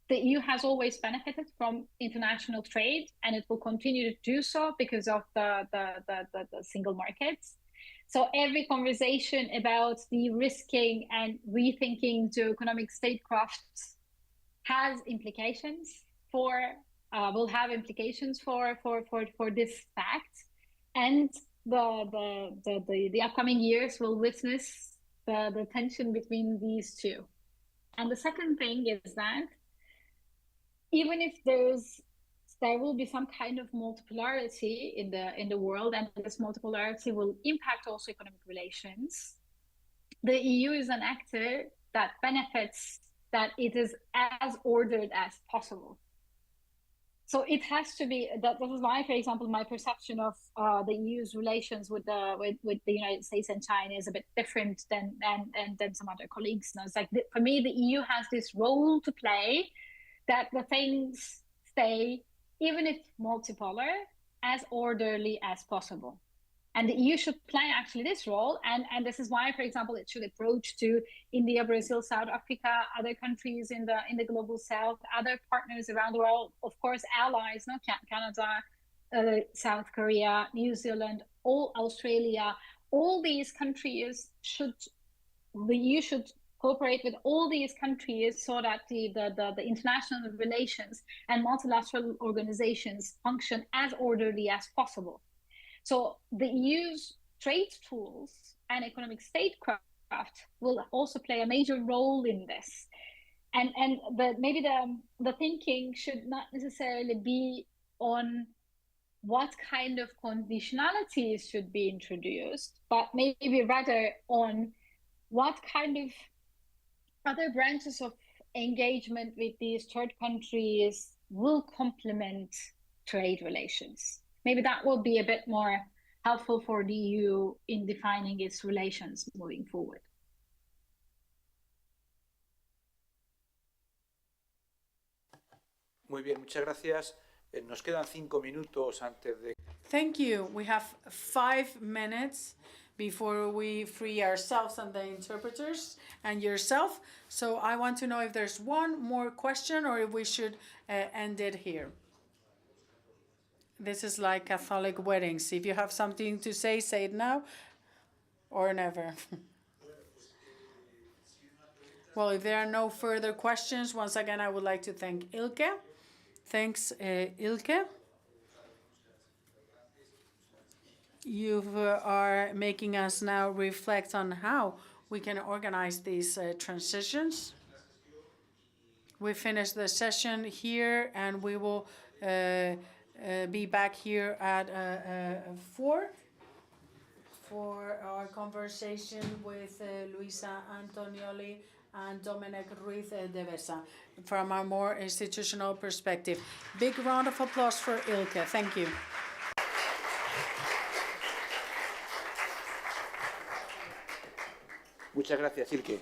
the EU has always benefited from international trade, and it will continue to do so because of the single markets. So every conversation about de-risking and rethinking geoeconomic statecrafts has implications will have implications for this fact, and the upcoming years will witness the tension between these two. And the second thing is that even if there will be some kind of multipolarity in the world, and this multipolarity will impact also economic relations, the EU is an actor that benefits that it is as ordered as possible. So it has to be that. This is why, for example, my perception of the EU's relations with the United States and China is a bit different than some other colleagues. It's for me, the EU has this role to play, that the things stay, even if multipolar, as orderly as possible. And the EU should play actually this role. And this is why, for example, it should approach to India, Brazil, South Africa, other countries in the global south, other partners around the world, of course, allies, Canada, South Korea, New Zealand, Australia, all these countries the EU should cooperate with all these countries so that the international relations and multilateral organizations function as orderly as possible. So the EU's trade tools and economic statecraft will also play a major role in this. And maybe the thinking should not necessarily be on what kind of conditionalities should be introduced, but maybe rather on what kind of other branches of engagement with these third countries will complement trade relations. Maybe that will be a bit more helpful for the EU in defining its relations moving forward. Muy bien, muchas gracias. Nos quedan 5 minutos antes de... Thank you. We have 5 minutes before we free ourselves and the interpreters and yourself. So I want to know if there's one more question or if we should end it here. This is like Catholic weddings. If you have something to say it now or never. Well, if there are no further questions, once again, I would like to thank Ilke. Thanks, Ilke. You are making us now reflect on how we can organize these transitions. We finished the session here, and we will be back here at 4 for our conversation with Luisa Antonioli and Dominic Ruiz de Besa from a more institutional perspective. Big round of applause for Ilke. Thank you. Muchas gracias, Ilke.